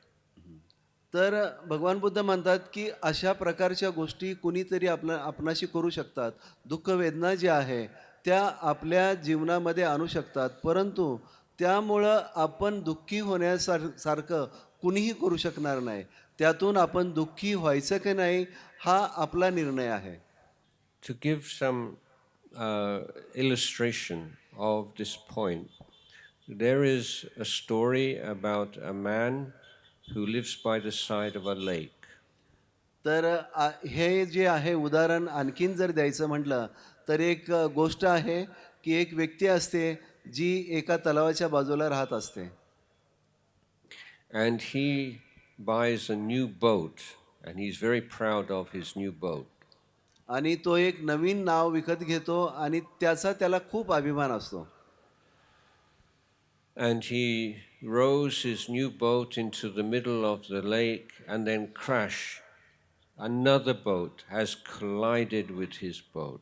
तर भगवान बुद्ध म्हणतात की अशा प्रकारच्या गोष्टी कुणीतरी आपणाशी करू शकतात. दुःख वेदना जी आहे त्या आपल्या जीवनामध्ये आणू शकतात, परंतु त्यामुळं आपण दुःखी होण्यासारखं कुणीही करू शकणार नाही. त्यातून आपण दुःखी व्हायचं की नाही हा आपला निर्णय आहे. To give some illustration of this point, there is a story about a man who lives by the side of a lake. तर हे जे आहे उदाहरण आणखीन जर द्यायचं म्हटलं तर एक गोष्ट आहे की एक व्यक्ती असते जी एका तलावाच्या बाजूला राहत असते and he buys a new boat, and he's very proud of his new boat. आणि तो एक नवीन नाव विकत घेतो आणि त्याला खूप अभिमान असतो And he rows his new boat into the middle of the lake and then crash. Another boat has collided with his boat.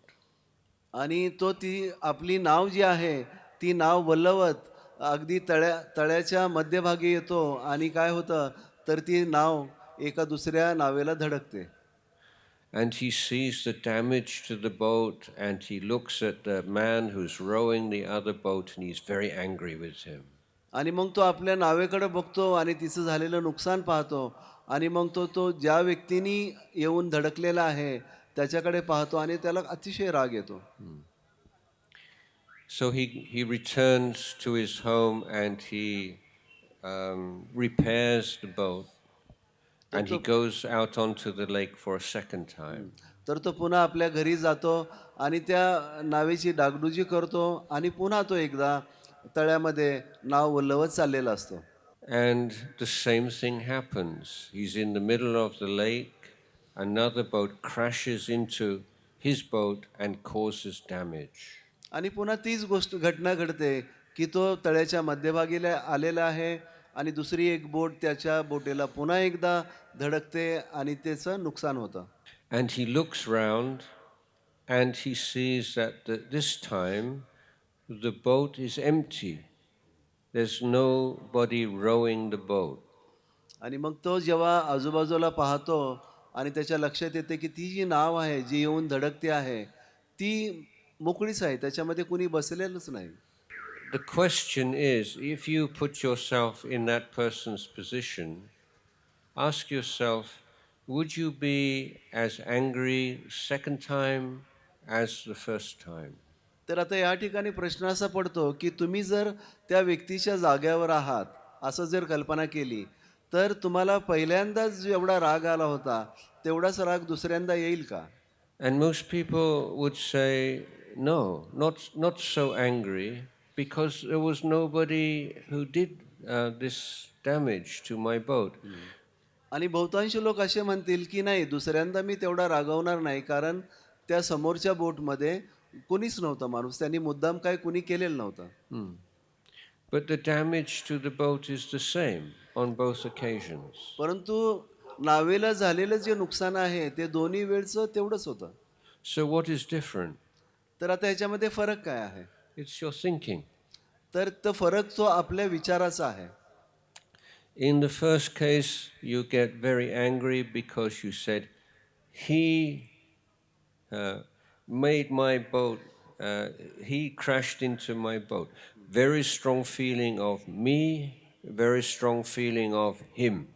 आणि तो ती आपली नाव जी आहे ती नाव वल्लवत अगदी तळ्याच्या मध्यभागी येतो आणि काय होतं तर ती नाव एका दुसऱ्या नावेला धडकते And he sees the damage to the boat, and he looks at the man who's rowing the other boat, and he's very angry with him. आणि मग तो आपल्या नावेकडे बघतो आणि तिचं झालेलं नुकसान पाहतो आणि मग तो ज्या व्यक्तीने येऊन धडकलेला आहे त्याच्याकडे पाहतो आणि त्याला अतिशय राग येतो So he returns to his home and he repairs the boat, and he goes out onto the lake for a second time. तर तो पुन्हा आपल्या घरी जातो आणि त्या नावेची डागडुजी करतो आणि पुन्हा तो एकदा तळ्यामध्ये नाव वल्लवत चाललेला असतो And the same thing happens. He's in the middle of the lake, another boat crashes into his boat and causes damage. आणि पुन्हा तीच घटना घडते की तो तळ्याच्या मध्यभागीला आलेला आहे आणि दुसरी एक बोट त्याच्या बोटीला पुन्हा एकदा धडकते आणि त्याचं नुकसान होतं And he looks round and he sees that this time the boat is empty. There's nobody rowing the boat. आणि मग तो जेव्हा आजूबाजूला पाहतो आणि त्याच्या लक्षात येते की ती जी नाव आहे जी येऊन धडकते आहे ती मोकळीच आहे त्याच्यामध्ये कुणी बसलेलंच नाही The question is, if you put yourself in that person's position, ask yourself, would you be as angry second time as the first time? तर आता या ठिकाणी प्रश्न असा पडतो की तुम्ही जर त्या व्यक्तीच्या जाग्यावर आहात असं जर कल्पना केली तर तुम्हाला पहिल्यांदाच जेवढा राग आला होता तेवढाच राग दुसऱ्यांदा येईल का And most people would say, no, not so angry, because there was nobody who did this damage to my boat. आणि बहुतांश लोक असे म्हणतील की नाही दुसऱ्यांदा मी तेवढा रागवणार नाही कारण त्या समोरच्या बोटमध्ये कुणीच नव्हतं माणूस त्यांनी मुद्दाम काय कुणी केलेलं नव्हतं But the damage to the boat is the same on both occasions. परंतु नावेला झालेलं जे नुकसान आहे ते दोन्ही वेळचं तेवढंच होतं So what is different? तर आता ह्याच्यामध्ये फरक काय आहे It's your thinking. तर तो फरक तो आपल्या विचाराचा आहे In the first case, you get very angry because you said, he made my boat, he crashed into my boat. Very strong feeling of me, very strong feeling of him.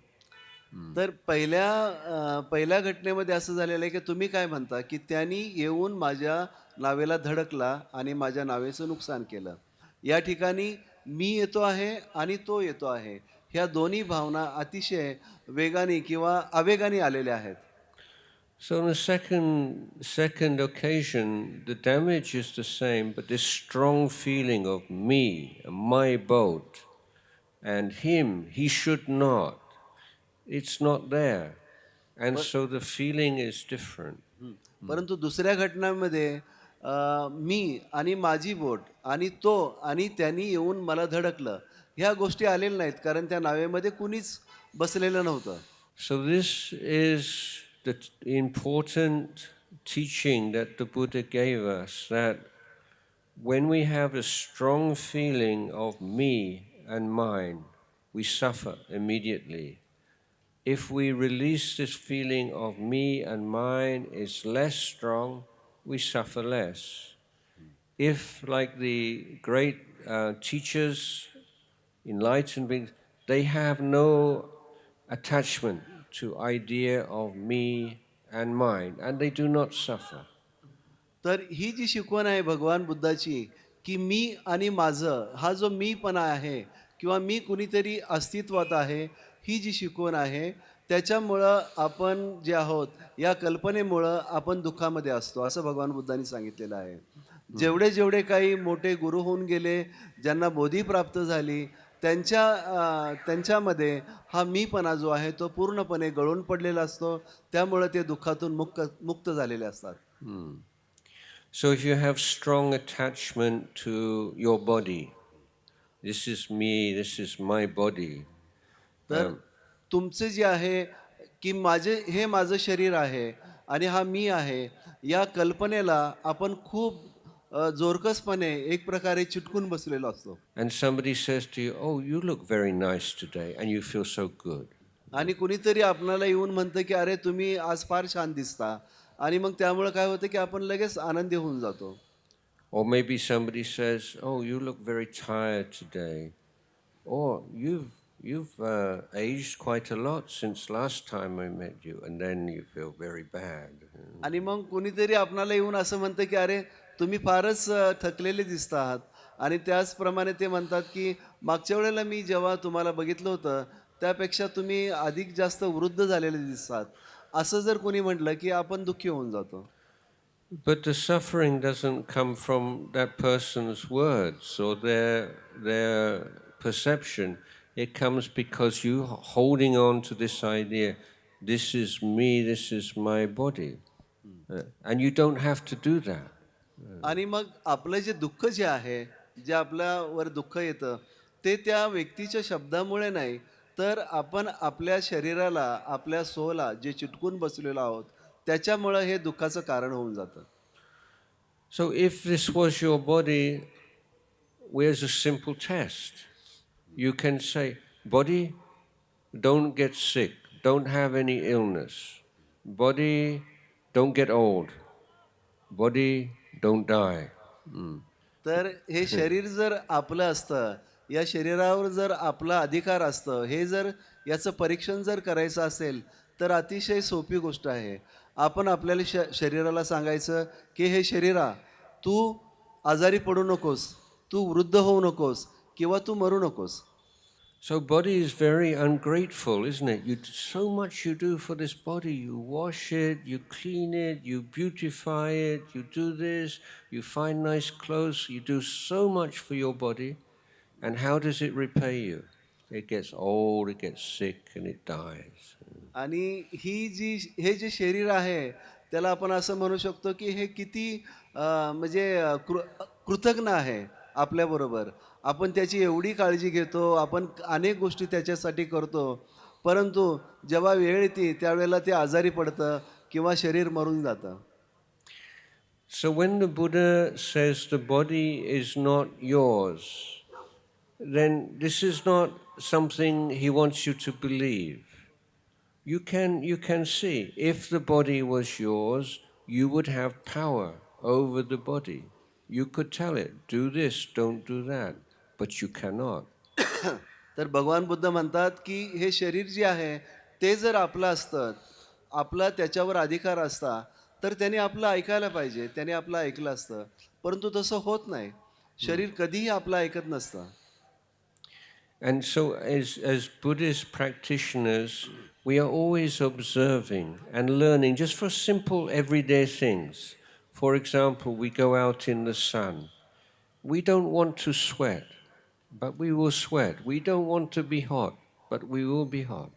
तर पहिल्या घटनेमध्ये असं झालेलं आहे की तुम्ही काय म्हणता की त्यांनी येऊन माझ्या नावेला धडकला आणि माझ्या नावेचं नुकसान केलं या ठिकाणी मी येतो आहे आणि तो येतो आहे ह्या दोन्ही भावना अतिशय वेगाने किंवा आवेगाने आलेल्या आहेत So on the second occasion, the damage is the same, but this strong feeling of me, my boat, and him, he should not. It's not there. And so the feeling is different. परंतु दुसऱ्या घटनांमध्ये मी आणि माझी बोट आणि तो आणि त्यांनी येऊन मला धडकलं ह्या गोष्टी आलेल्या नाहीत कारण त्या नावेमध्ये कुणीच बसलेलं नव्हतं So this is the important teaching that the Buddha gave us, that when we have a strong feeling of me and mine, we suffer immediately. If we release this feeling of me and mine, it's less strong, we suffer less. If, like the great teachers, enlightened beings, they have no attachment to idea of me and mine, and they do not suffer. तर ही जी शिकवण आहे भगवान बुद्धाची की मी आणि माझं हा जो मीपणा आहे किंवा मी कुणीतरी अस्तित्वात आहे ही जी शिकवण आहे त्याच्यामुळं आपण जे आहोत या कल्पनेमुळं आपण दुःखामध्ये असतो असं भगवान बुद्धांनी सांगितलेलं आहे. जेवढे जेवढे काही मोठे गुरु होऊन गेले, ज्यांना बोधी प्राप्त झाली, त्यांच्यामध्ये हा मीपणा जो आहे तो पूर्णपणे गळून पडलेला असतो. त्यामुळं ते दुःखातून मुक्त झालेले असतात. So if you have strong attachment to your body, this is me, this is my body. तर तुमचे जे आहे की हे माझं शरीर आहे आणि हा मी आहे, या कल्पनेला आपण खूप जोरकसपणे एक प्रकारे चिटकून बसलेलो असतो. And somebody says to you, oh, you look very nice today, and you feel so good. आणि कुणीतरी आपणाला येऊन म्हणतं की अरे तुम्ही आज फार छान दिसता, आणि मग त्यामुळे काय होतं की आपण लगेच आनंदी होऊन जातो. Or maybe somebody says, oh, you look very tired today. Or you've aged quite a lot since last time I met you, and then you feel very bad. आणि मग कुणीतरी आपणाला येऊन असं म्हणतं की अरे तुम्ही फारच थकलेले दिसता आहात, आणि त्याचप्रमाणे ते म्हणतात की मागच्या वेळेला मी जेव्हा तुम्हाला बघितलं होतं त्यापेक्षा तुम्ही अधिक जास्त वृद्ध झालेले दिसतात. असं जर कोणी म्हटलं की आपण दुःखी होऊन जातो. But the suffering doesn't come from that person's words or their perception. It comes because you holding on to this idea, this is me, this is my body. And you don't have to do that. आणि मग आपलं जे दुःख जे आहे, जे आपल्यावर दुःख येतं ते त्या व्यक्तीच्या शब्दामुळे नाही, तर आपण आपल्या शरीराला, आपल्या सोला जे चिटकून बसलेलो आहोत त्याच्यामुळं हे दुःखाचं कारण होऊन जातं. So if this was your body, where's a simple test? You can say, body, don't get sick, don't have any illness. Body, don't get old. Body, don't die. तर हे शरीर जर आपलं असतं, या शरीरावर जर आपला अधिकार असतं, हे जर याचं परीक्षण जर करायचं असेल तर अतिशय सोपी गोष्ट आहे. आपण आपल्याला शरीराला सांगायचं की हे शरीरा, तू आजारी पडू नकोस, तू वृद्ध होऊ नकोस किंवा तू मरू नकोस. So body is very ungrateful, isn't it? So much you do for this body. You wash it, you clean it, you beautify it, you do this, you find nice clothes, you do so much for your body. And how does it repay you? It gets old, it gets sick, and it dies. आणि हे जे शरीर आहे त्याला आपण असं म्हणू शकतो की हे किती म्हणजे कृतज्ञ आहे आपल्याबरोबर. आपण त्याची एवढी काळजी घेतो, आपण अनेक गोष्टी त्याच्यासाठी करतो, परंतु जेव्हा वेळ येते त्यावेळेला ते आजारी पडतं किंवा शरीर मरून जातं. So when the Buddha says the body is not yours, then this is not something he wants you to believe. You can see, if the body was yours, you would have power over the body. You could tell it, do this, don't do that, but you cannot. तर भगवान बुद्ध म्हणतात की हे शरीर जे आहे ते जर आपलं असतं, आपला त्याच्यावर अधिकार असता, तर त्याने आपलं ऐकायला पाहिजे, त्याने आपलं ऐकलं असतं, परंतु तसं होत नाही. शरीर कधीही आपलं ऐकत नसतं. And so as Buddhist practitioners, we are always observing and learning just for simple everyday things. For example, we go out in the sun. We don't want to sweat, but we will sweat. We don't want to be hot, but we will be hot.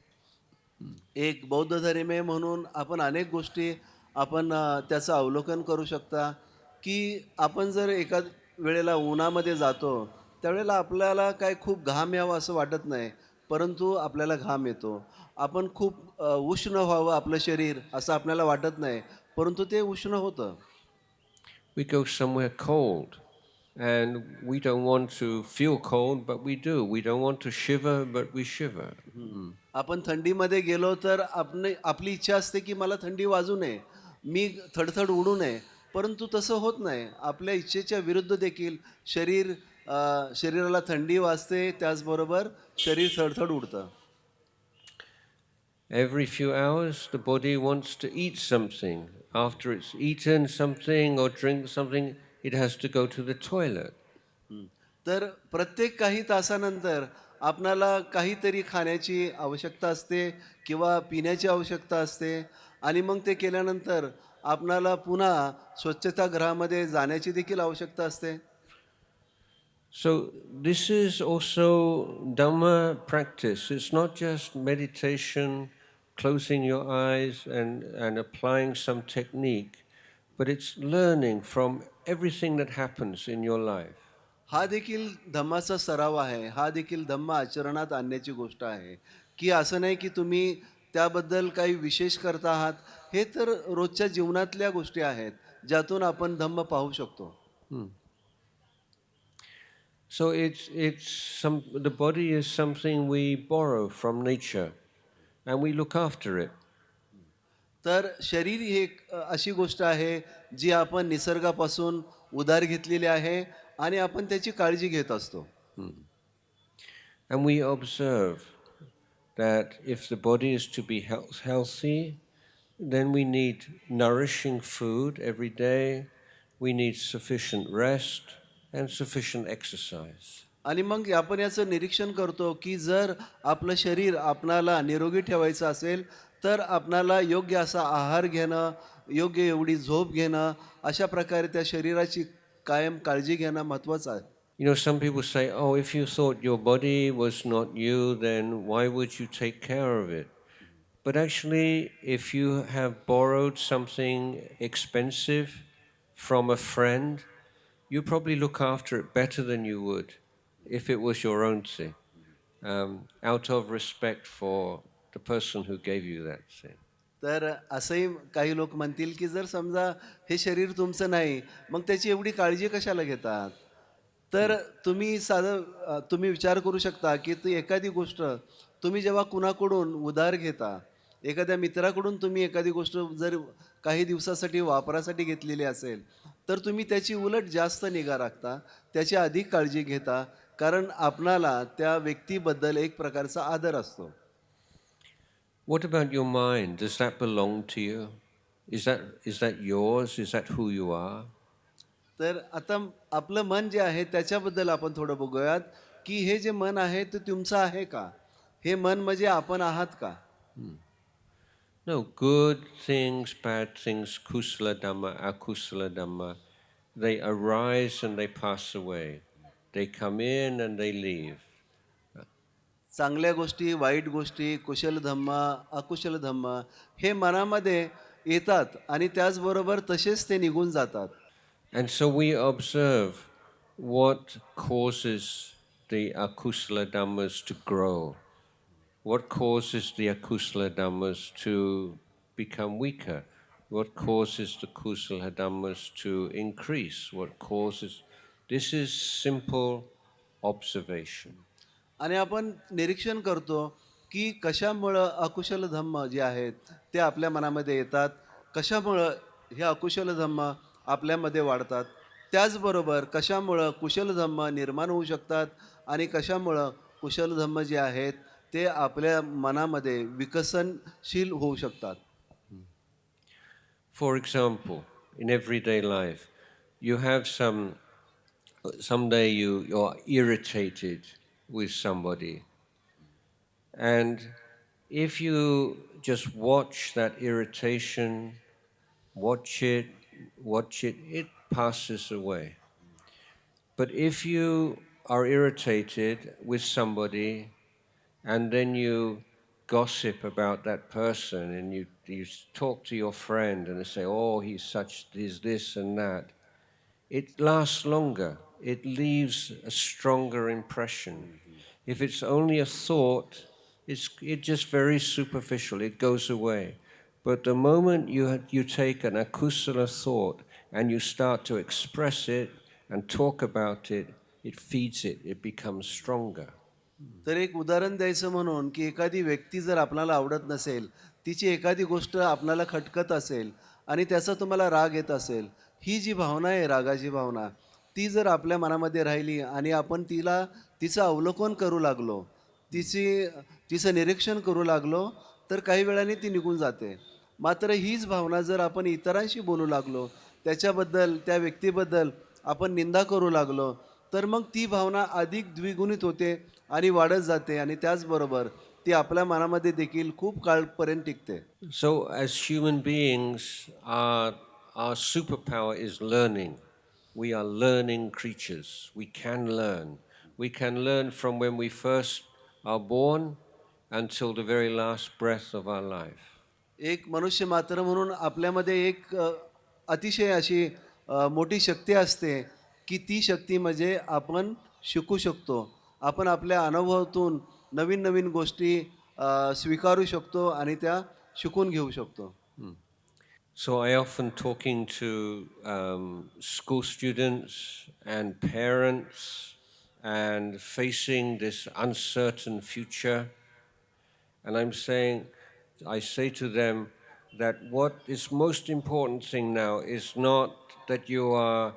एक बौद्ध धर्मीय म्हणून आपण अनेक गोष्टी आपण त्याचं अवलोकन करू शकता की आपण जर एका वेळेला उन्हामध्ये जातो त्यावेळेला आपल्याला काय खूप घाम यावा असं वाटत नाही, परंतु आपल्याला घाम येतो. आपण खूप उष्ण व्हावं आपलं शरीर असं आपल्याला वाटत नाही, परंतु ते उष्ण होतं. We go somewhere cold, and we don't want to feel cold, but we do. We don't want to shiver, but we shiver. आपण थंडीमध्ये गेलो तर आपली इच्छा असते की मला थंडी वाजू नये, मी थडथड उडू नये, परंतु तसं होत नाही. आपल्या इच्छेच्या विरुद्ध देखील शरीराला थंडी वाजते, त्याचबरोबर शरीर थडथड उडतं. Every few hours, the body wants to eat something. After it's eaten something or drink something, it has to go to the toilet. तर प्रत्येक काही तासानंतर आपणाला काहीतरी खाण्याची आवश्यकता असते किंवा पिण्याची आवश्यकता असते आणि मग ते केल्यानंतर आपणाला पुन्हा स्वच्छतागृहामध्ये जाण्याची देखील आवश्यकता असते. So this is also Dhamma practice. It's not just meditation, closing your eyes and applying some technique, but it's learning from everything that happens in your life. हा देखील धम्माचा सराव आहे. हा देखील धम्म आचरणात आणण्याची गोष्ट आहे, की असं नाही की तुम्ही त्याबद्दल काही विशेष करता आहात. हे तर रोजच्या जीवनातल्या गोष्टी आहेत, ज्यातून आपण धम्म पाहू शकतो. So the body is something we borrow from nature and we look after it. तर शरीर ही एक अशी गोष्ट आहे जी आपण निसर्गापासून उधार घेतलेली आहे आणि आपण त्याची काळजी घेत असतो. And we observe that if the body is to be healthy, then we need nourishing food every day, we need sufficient rest and sufficient exercise. आणि मग आपण याचं निरीक्षण करतो की जर आपलं शरीर आपणाला निरोगी ठेवायचं असेल तर आपणाला योग्य असा आहार घेणं, योग्य एवढी झोप घेणं, अशा प्रकारे त्या शरीराची कायम काळजी घेणं महत्त्वाचं आहे. You know, some people say, oh, if you thought your body was not you, then why would you take care of it? But actually, if you have borrowed something expensive from a friend, you probably look after it better than you would if it was your own thing, out of respect for the person who gave you that thing. तर असंही काही लोक म्हणतील की जर समजा हे शरीर तुमचं नाही, मग त्याची एवढी काळजी कशाला घेतात? तर तुम्ही विचार करू शकता की ती एखादी गोष्ट तुम्ही जेव्हा कुणाकडून उधार घेता, एखाद्या मित्राकडून तुम्ही एखादी गोष्ट जर काही दिवसासाठी वापरासाठी घेतलेली असेल तर तुम्ही त्याची उलट जास्त निगा राखता, त्याची अधिक काळजी घेता, कारण आपणाला त्या व्यक्तीबद्दल एक प्रकारचा आदर असतो. What about your mind? Does that belong to you? Is that yours? Is that who you are? तर आता आपलं मन जे आहे त्याच्याबद्दल आपण थोडं बघूयात की हे जे मन आहे ते तुमचं आहे का? हे मन म्हणजे आपण आहात का? No, good things, bad things, kusala dhamma, akusala dhamma, they arise and they pass away. They come in and they leave. चांगल्या गोष्टी, वाईट गोष्टी, कुशल धम्म, अकुशल धम्म हे मनामध्ये येतात आणि त्याचबरोबर तसेच ते निघून जातात. And so we observe what causes the akusala dhammas to grow. What causes the akusala dhammas to become weaker? What causes the kusala dhammas to increase? What causes... This is simple observation. आणि आपण निरीक्षण करतो की कशामुळं अकुशल धम्म जे आहेत ते आपल्या मनामध्ये येतात, कशामुळं हे अकुशल धम्म आपल्यामध्ये वाढतात, त्याचबरोबर कशामुळं कुशल धम्म निर्माण होऊ शकतात आणि कशामुळं कुशल धम्म जे आहेत ते आपल्या मनामध्ये विकसनशील होऊ शकतात. For example, in everyday life, you have someday you're irritated with somebody. And if you just watch that irritation, watch it, it passes away. But if you are irritated with somebody and then you gossip about that person and you talk to your friend and they say, oh, he's this and that, it lasts longer. It leaves a stronger impression. If it's only a thought, it's just very superficial. It goes away. But the moment you take an akusala thought and you start to express it and talk about it, it feeds it. It becomes stronger. तर एक उदाहरण द्यायचं म्हणून की एखादी व्यक्ती जर आपल्याला आवडत नसेल, तिची एखादी गोष्ट आपल्याला खटकत असेल आणि त्याचा तुम्हाला राग येत असेल, ही जी भावना आहे रागाची भावना, ती जर आपल्या मनामध्ये राहिली आणि आपण तिचं अवलोकन करू लागलो, तिचं निरीक्षण करू लागलो, तर काही वेळाने ती निघून जाते. मात्र हीच भावना जर आपण इतरांशी बोलू लागलो, त्याच्याबद्दल, त्या व्यक्तीबद्दल आपण निंदा करू लागलो, तर मग ती भावना अधिक द्विगुणित होते आणि वाढत जाते आणि त्याचबरोबर ती आपल्या मनामध्ये देखील खूप काळपर्यंत टिकते. So, as human beings, our superpower is learning. We are learning creatures. We can learn. We can learn from when we first are born until the very last breath of our life. एक मनुष्य मात्र म्हणून आपल्यामध्ये एक अतिशय अशी मोठी शक्ती असते की ती शक्ती म्हणजे आपण शिकू शकतो. आपण आपल्या अनुभवातून नवीन नवीन गोष्टी स्वीकारू शकतो आणि त्या शिकून घेऊ शकतो. So, I often talking to school students and parents and facing this uncertain future. And I say to them that what is most important thing now is not that you are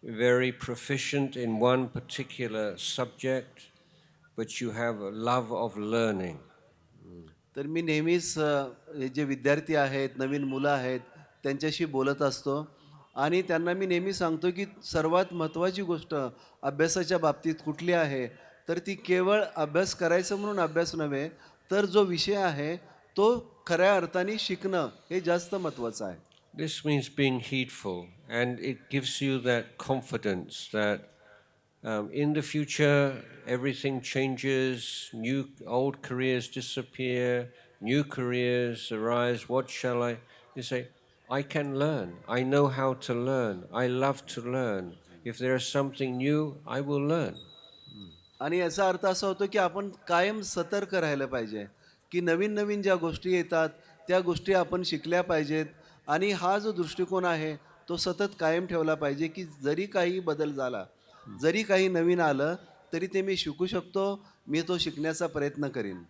very proficient in one particular subject, but you have a love of learning. तर मी नेहमीच हे जे विद्यार्थी आहेत, नवीन मुलं आहेत, त्यांच्याशी बोलत असतो आणि त्यांना मी नेहमी सांगतो की सर्वात महत्त्वाची गोष्ट अभ्यासाच्या बाबतीत कुठली आहे, तर ती केवळ अभ्यास करायचं म्हणून अभ्यास नव्हे, तर जो विषय आहे तो खऱ्या अर्थाने शिकणं हे जास्त महत्त्वाचं आहे. This means being heedful, and it gives you that confidence that in the future everything changes, old careers disappear, new careers arise. What shall I? You say, I can learn. I know how to learn. I love to learn. If there is something new, I will learn. आणि याचा अर्थ असा होतो की आपण कायम सतर्क राहायला पाहिजे की नवीन नवीन ज्या गोष्टी येतात त्या गोष्टी आपण शिकल्या पाहिजेत आणि हा जो दृष्टिकोन आहे तो सतत कायम ठेवला पाहिजे की जरी काही बदल झाला, जरी काही नवीन आलं तरी ते मी शिकू शकतो, मी तो शिकण्याचा प्रयत्न करीन.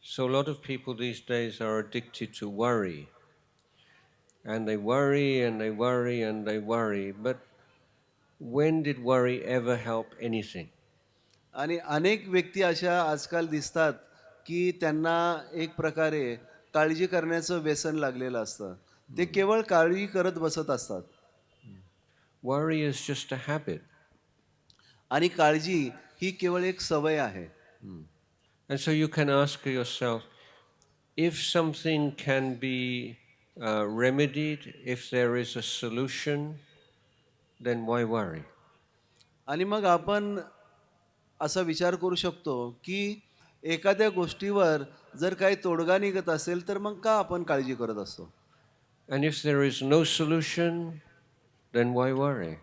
So a lot of people these days are addicted to worry. And they worry and they worry and they worry. But when did worry ever help anything? आणि अनेक व्यक्ती अशा आजकाल दिसतात की त्यांना एक प्रकारे काळजी करण्याचं व्यसन लागलेलं असतं. ते केवळ काळजी करत बसत असतात. Worry is just a habit. आणि काळजी ही केवळ एक सवय आहे. And so you can ask yourself, if something can be remedied, if there is a solution, then why worry? आणि मग आपण असा विचार करू शकतो की एखाद्या गोष्टीवर जर काही तोडगा निघत असेल तर मग का आपण काळजी करत असतो. And if there is no solution, then why worry?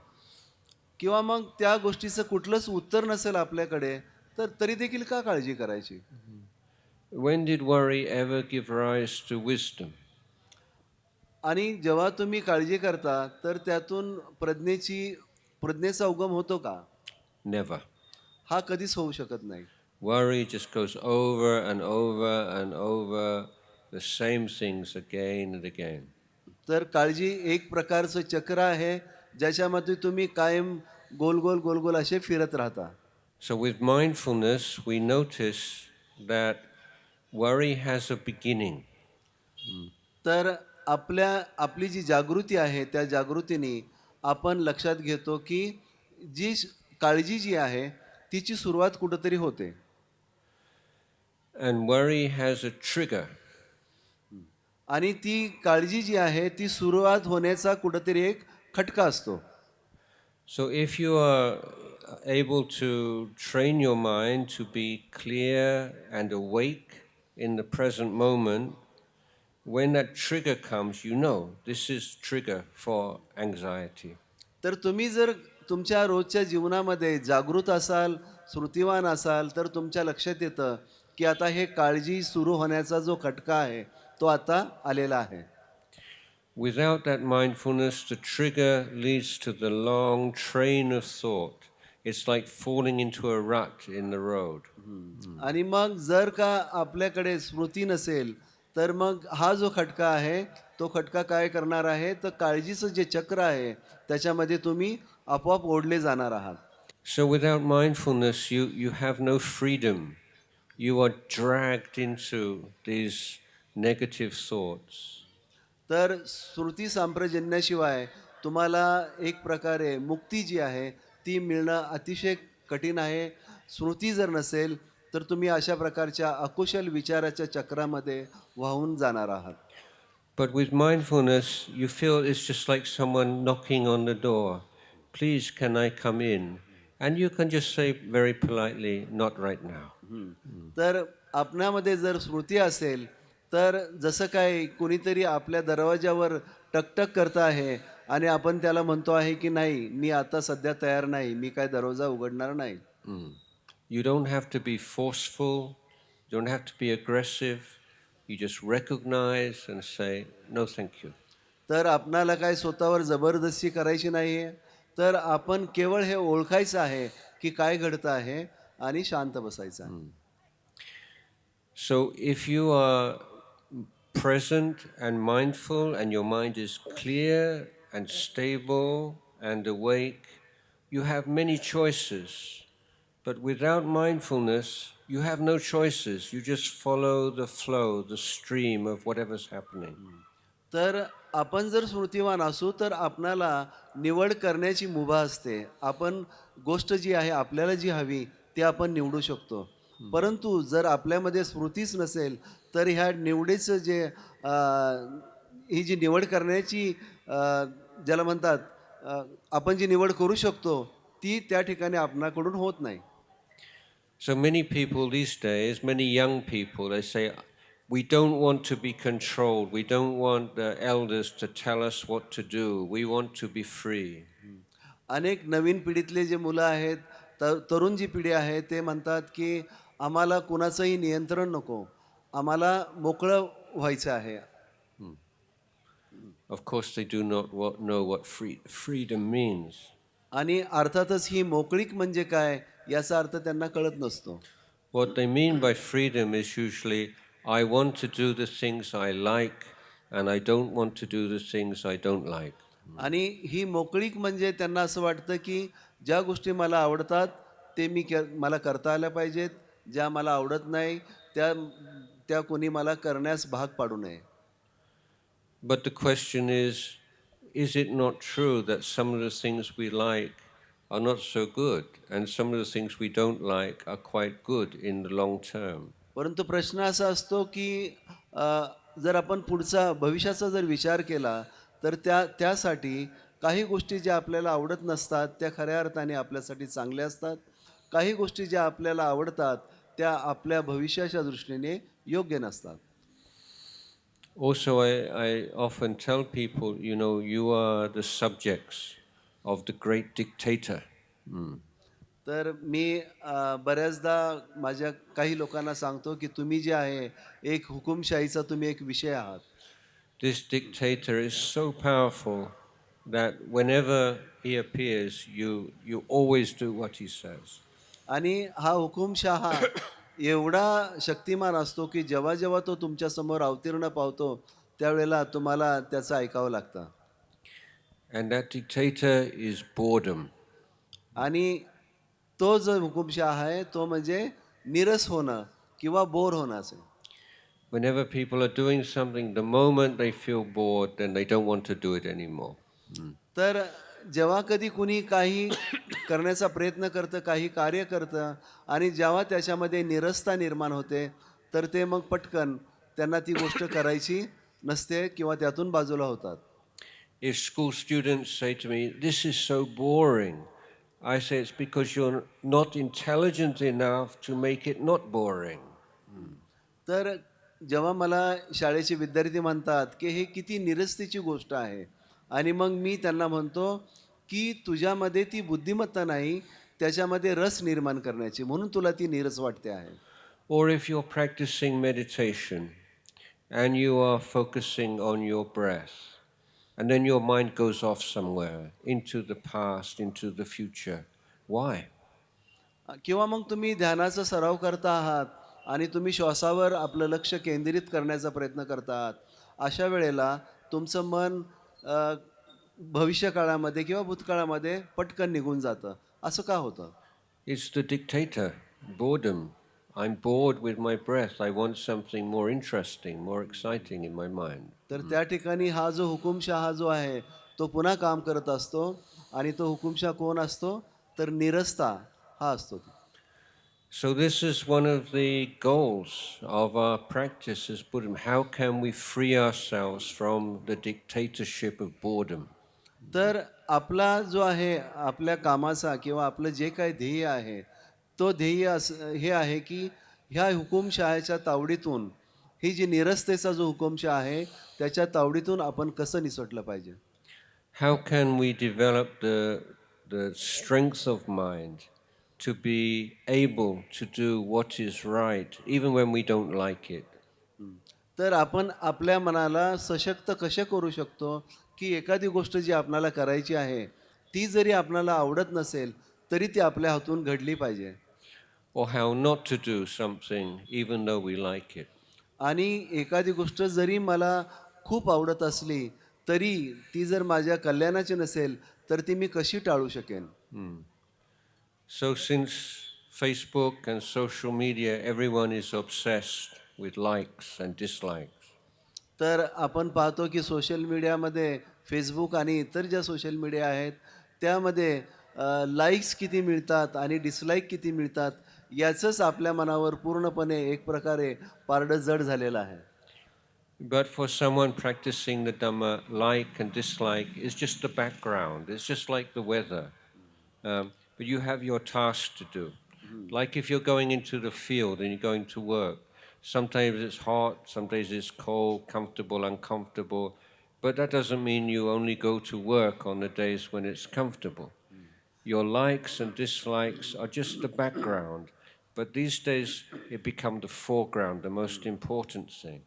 किंवा मग त्या गोष्टीचं कुठलंच उत्तर नसेल आपल्याकडे तर तरी देखील का काळजी करायची. When did worry ever give rise to wisdom? आणि जेव्हा तुम्ही काळजी करता तर त्यातून प्रज्ञेचा उगम होतो का. Never. हा कधीच होऊ शकत नाही. Worry just goes over and over and over the same things again and again. तर काळजी एक प्रकारचं चक्र आहे ज्याच्यामध्ये तुम्ही कायम गोल गोल गोल गोल असे फिरत राहता. So with mindfulness, we notice that worry has a beginning. तर आपली जी जागृती आहे त्या जागृतीने आपण लक्षात घेतो की काळजी जी आहे तिची सुरुवात कुठंतरी होते. And worry has a trigger. आणि ती काळजी जी आहे ती सुरुवात होण्याचा कुठंतरी एक खटका असतो. So if you are able to train your mind to be clear and awake in the present moment, when that trigger comes, you know this is trigger for anxiety. तर तुम्ही जर तुमच्या रोजच्या जीवनामध्ये जागृत असाल, स्मृतिवान असाल तर तुमच्या लक्षात येतं की आता हे काळजी सुरू होण्याचा जो खटका आहे तो आता आलेला आहे. Without that mindfulness, the trigger leads to the long train of thought. It's like falling into a rut in the road. आणि मग जर का आपल्याकडे स्मृती नसेल तर मग हा जो खटका आहे तो खटका काय करणार आहे तर काळजीचं जे चक्र आहे त्याच्यामध्ये तुम्ही आपोआप ओढले जाणार आहात. So without mindfulness, you have no freedom. You are dragged into these negative thoughts. तर स्मृती सांप्रजन्याशिवाय तुम्हाला एक प्रकारे मुक्ती जी आहे ती मिळणं अतिशय कठीण आहे. स्मृती जर नसेल तर तुम्ही अशा प्रकारच्या अकुशल विचाराच्या चक्रामध्ये वाहून जाणार आहात. But with mindfulness, you feel it's just like someone knocking on the door. Please, can I come in? And you can just say very politely, not right now. तर आपणामध्ये जर स्मृती असेल तर जसं काय कुणीतरी आपल्या दरवाजावर टकटक करत आहे आणि आपण त्याला म्हणतो आहे की नाही, मी आता सध्या तयार नाही, मी काय दरवाजा उघडणार नाही. You don't have to be forceful, you don't have to be aggressive. You just recognize and say, no, thank you. तर आपणाला काय स्वतःवर जबरदस्ती करायची नाही आहे, तर आपण केवळ हे ओळखायचं आहे की काय घडतं आहे आणि शांत बसायचं आहे. So if you are present and mindful and your mind is clear and stable and awake, you have many choices. But without mindfulness, you have no choices. You just follow the flow, the stream of whatever's happening. तर आपण जर स्मृतिवान असू तर आपणाला निवड करण्याची मुभा असते. आपण गोष्ट जी आहे आपल्याला जी हवी ती आपण निवडू शकतो. परंतु जर आपल्यामध्ये स्मृतीच नसेल तर ह्या निवडीचं जे ही जी निवड करण्याची ज्याला म्हणतात आपण जी निवड करू शकतो ती त्या ठिकाणी आपणाकडून होत नाही. So many people these days, many young people, they say, we don't want to be controlled. We don't want the elders to tell us what to do. We want to be free. अनेक नवीन पिढीतले जे मुलं आहेत, तरुण जी पिढी आहे ते म्हणतात की आम्हाला कुणाचंही नियंत्रण नको, आम्हाला मोकळं व्हायचं आहे. Of course, they do not know what freedom means. आणि अर्थातच ही मोकळीक म्हणजे काय याचा अर्थ त्यांना कळत नसतो. What they mean by freedom is usually, I want to do the things I like and I don't want to do the things I don't like. आणि ही मोकळीक म्हणजे त्यांना असं वाटतं की ज्या गोष्टी मला आवडतात ते मला करता आल्या पाहिजेत, ज्या मला आवडत नाही त्या कोणी मला करण्यास भाग पाडू नये. But the question is it not true that some of the things we like are not so good and some of the things we don't like are quite good in the long term? परंतु प्रश्न असा असतो की जर आपण पुढचा भविष्याचा जर विचार केला तर त्यासाठी काही गोष्टी ज्या आपल्याला आवडत नसतात त्या खऱ्या अर्थाने आपल्यासाठी चांगल्या असतात. काही गोष्टी ज्या आपल्याला आवडतात त्या आपल्या भविष्याच्या दृष्टीने योग्य नसतात. Also, I often tell people, you are the subjects of the great dictator. तर मी बऱ्याचदा माझ्या काही लोकांना सांगतो की तुम्ही जे आहे एक हुकुमशाहीचा तुम्ही एक विषय आहात. This dictator is so powerful that whenever he appears, you always do what he says. आणि हा हुकुमशहा एवढा शक्तिमान असतो की जेव्हा जेव्हा तो तुमच्यासमोर अवतीर्ण पावतो त्यावेळेला तुम्हाला त्याचं ऐकावं लागतं. And that dictator is boredom. आणि तो जो हुकुमशहा आहे तो म्हणजे निरस होणं किंवा बोर होणं असेल. Whenever people are doing something, the moment they feel bored, then they don't want to do it anymore. तर जेव्हा कधी कुणी काही करण्याचा प्रयत्न करतं, काही कार्य करतं आणि जेव्हा त्याच्यामध्ये निरसता निर्माण होते तर ते मग पटकन त्यांना ती गोष्ट करायची नसते किंवा त्यातून बाजूला होतात. If school students say to me, this is so boring, I say it's because you're not intelligent enough to make it not boring. तर जेव्हा मला शाळेचे विद्यार्थी म्हणतात की हे किती निरस्तेची गोष्ट आहे आणि मग मी त्यांना म्हणतो की तुझ्यामध्ये ती बुद्धिमत्ता नाही त्याच्यामध्ये रस निर्माण करण्याची, म्हणून तुला ती निरस वाटते आहे. Or if you're practicing meditation and you are focusing on your breath and then your mind goes off somewhere into the past, into the future. Why? किंवा मग तुम्ही ध्यानाचा सराव करता आहात आणि तुम्ही श्वासावर आपलं लक्ष केंद्रित करण्याचा प्रयत्न करता आहात. अशा वेळेला तुमचं मन भविष्यकाळामध्ये किंवा भूतकाळामध्ये पटकन निघून जातं. असं का होतं? It's the dictator, boredom. I'm bored with my breath. I want something more interesting, more exciting in my mind. तर त्या ठिकाणी हा जो हुकुमशहा जो आहे तो पुन्हा काम करत असतो आणि तो हुकुमशहा कोण असतो? तर निरस्ता हा असतो. So this is one of the goals of our practice as Buddhism. How can we free ourselves from the dictatorship of boredom? तर आपला जो आहे आपल्या कामाचा किंवा आपलं जे काही ध्येय आहे तो ध्येय असं हे आहे की ह्या हुकुमशहाच्या तावडीतून ही जी निरस्तेचा जो हुकुमशहा आहे त्याच्या तावडीतून आपण कसं निसटलं पाहिजे. How can we develop the strength of mind to be able to do what is right, even when we don't like it? तर आपण आपल्या मनाला सशक्त कसे करू शकतो की एखादी गोष्ट जी आपणाला करायची आहे ती जरी आपणाला आवडत नसेल तरी ती आपल्या हातून घडली पाहिजे. Or how not to do something, even though we like it? आणि एखादी गोष्ट जरी मला खूप आवडत असली तरी ती जर माझ्या कल्याणाची नसेल तर ती मी कशी टाळू शकेन. So since Facebook and social media, everyone is obsessed with likes and dislikes. तर आपण पाहतो की सोशल मीडियामध्ये फेसबुक आणि इतर ज्या सोशल मीडिया आहेत त्यामध्ये लाईक्स किती मिळतात आणि डिसलाईक किती मिळतात याचंच आपल्या मनावर पूर्णपणे एक प्रकारे पारडं जड झालेलं आहे. But for someone practicing the Dhamma, like and dislike is just the background. It's just like the weather. But you have your task to do. Like if you're going into the field and you're going to work, sometimes it's hot, sometimes it's cold, comfortable, uncomfortable. But that doesn't mean you only go to work on the days when it's comfortable. Your likes and dislikes are just the background. But these days it become the foreground, the most important thing.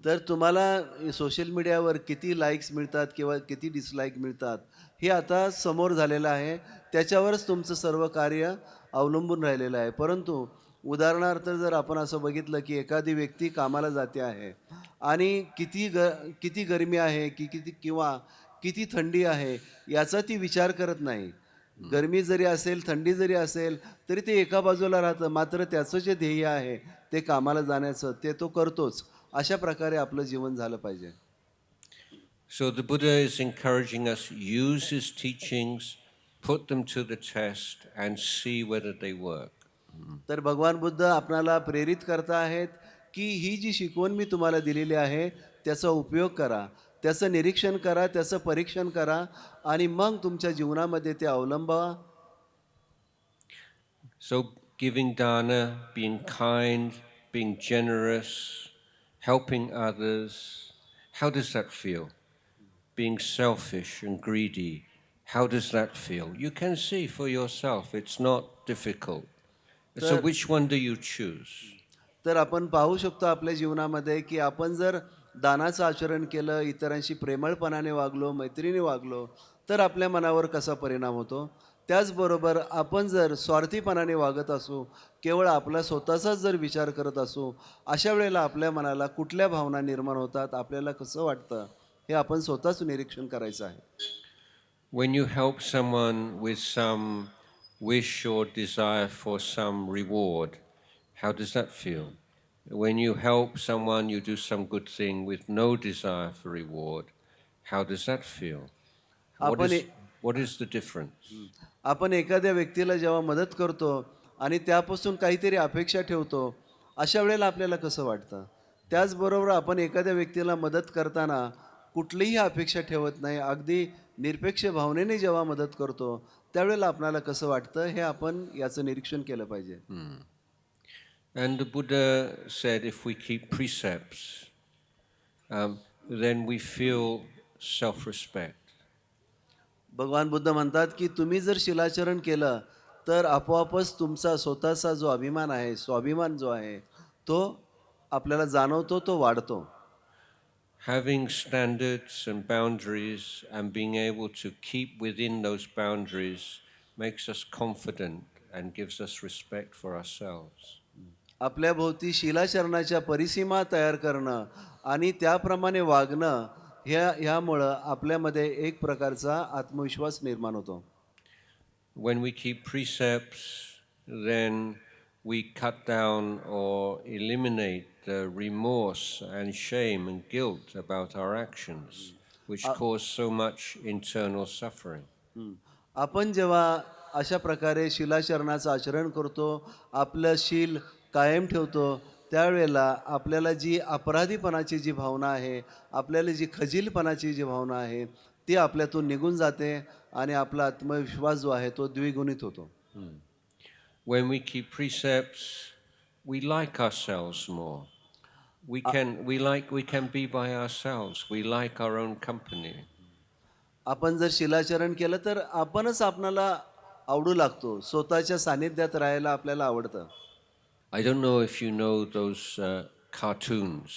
तर तुम्हाला सोशल मीडियावर किती लाईक्स मिळतात किंवा किती डिसलाईक मिळतात हे आता समोर झालेलं आहे. त्याच्यावरच तुमचं सर्व कार्य अवलंबून राहिलेलं आहे. परंतु उदाहरणार्थ जर आपण असं बघितलं की एखादी व्यक्ती कामाला जाते आहे आणि किती गरमी आहे की किंवा किती थंडी आहे याचा ती विचार करत नाही. गरमी जरी असेल थंडी जरी असेल तरी ते एका बाजूला राहतं. मात्र त्याचं जे ध्येय आहे ते कामाला जाण्याचं ते तो करतोच. अशा प्रकारे आपलं जीवन झालं पाहिजे. So the Buddha is encouraging us, use his teachings, put them to the test and see whether they work. तर भगवान बुद्ध आपणाला प्रेरित करता आहेत की ही जी शिकवण मी तुम्हाला दिलेली आहे त्याचा उपयोग करा, त्याचं निरीक्षण करा, त्याचं परीक्षण करा आणि मग तुमच्या जीवनामध्ये ते अवलंबवा. So giving dana, being kind, being generous, helping others, how does that feel? Being selfish and greedy, how does that feel? You can see for yourself, it's not difficult. So which one do you choose? तर आपण पाहू शकतो आपल्या जीवनामध्ये की आपण जर दानाचं आचरण केलं, इतरांशी प्रेमळपणाने वागलो, मैत्रीने वागलो तर आपल्या मनावर कसा परिणाम होतो. त्याचबरोबर आपण जर स्वार्थीपणाने वागत असू, केवळ आपला स्वतःचाच जर विचार करत असू, अशा वेळेला आपल्या मनाला कुठल्या भावना निर्माण होतात, आपल्याला कसं वाटतं हे आपण स्वतःच निरीक्षण करायचं आहे. When you help someone with some wish or desire for some reward, how does that feel? When you help someone, you do some good thing with no desire for reward, how does that feel? What is the difference? आपण एखाद्या व्यक्तीला जेव्हा मदत करतो आणि त्यापासून काहीतरी अपेक्षा ठेवतो अशा वेळेला आपल्याला कसं वाटतं. त्याचबरोबर आपण एखाद्या व्यक्तीला मदत करताना कुठलीही अपेक्षा ठेवत नाही, अगदी निरपेक्ष भावनेने जेव्हा मदत करतो त्यावेळेला आपल्याला कसं वाटतं हे आपण याचं निरीक्षण केलं पाहिजे. And the Buddha said if we keep precepts, then we feel self-respect. भगवान बुद्ध म्हणतात की तुम्ही जर शिलाचरण केलं तर आपोआपच तुमचा स्वतःचा जो अभिमान आहे, स्वाभिमान जो आहे तो आपल्याला जाणवतो, तो वाढतो. Having standards and boundaries and being able to keep within those boundaries makes us confident and gives us respect for ourselves. आपल्या भोवती शिलाचरणाच्या परिसीमा तयार करणं आणि त्याप्रमाणे वागणं ह्यामुळं आपल्यामध्ये एक प्रकारचा आत्मविश्वास निर्माण होतो. When we keep precepts, then we cut down or eliminate the remorse and shame and guilt about our actions, which cause so much internal suffering. आपण जेव्हा अशा प्रकारे शिलाचरणाचं आचरण करतो, आपलं शील कायम ठेवतो, त्यावेळेला आपल्याला जी अपराधीपणाची जी भावना आहे, आपल्याला जी खजीलपणाची जी भावना आहे, ती आपल्यातून निघून जाते आणि आपला आत्मविश्वास जो आहे तो द्विगुणित होतो. When we keep precepts, we like ourselves more. We can be by ourselves. We like our own company. आपण जर शिलाचरण केलं तर आपणच आपणाला आवडू लागतो, स्वतःच्या सानिध्यात राहायला आपल्याला आवडतं. I don't know if you know those cartoons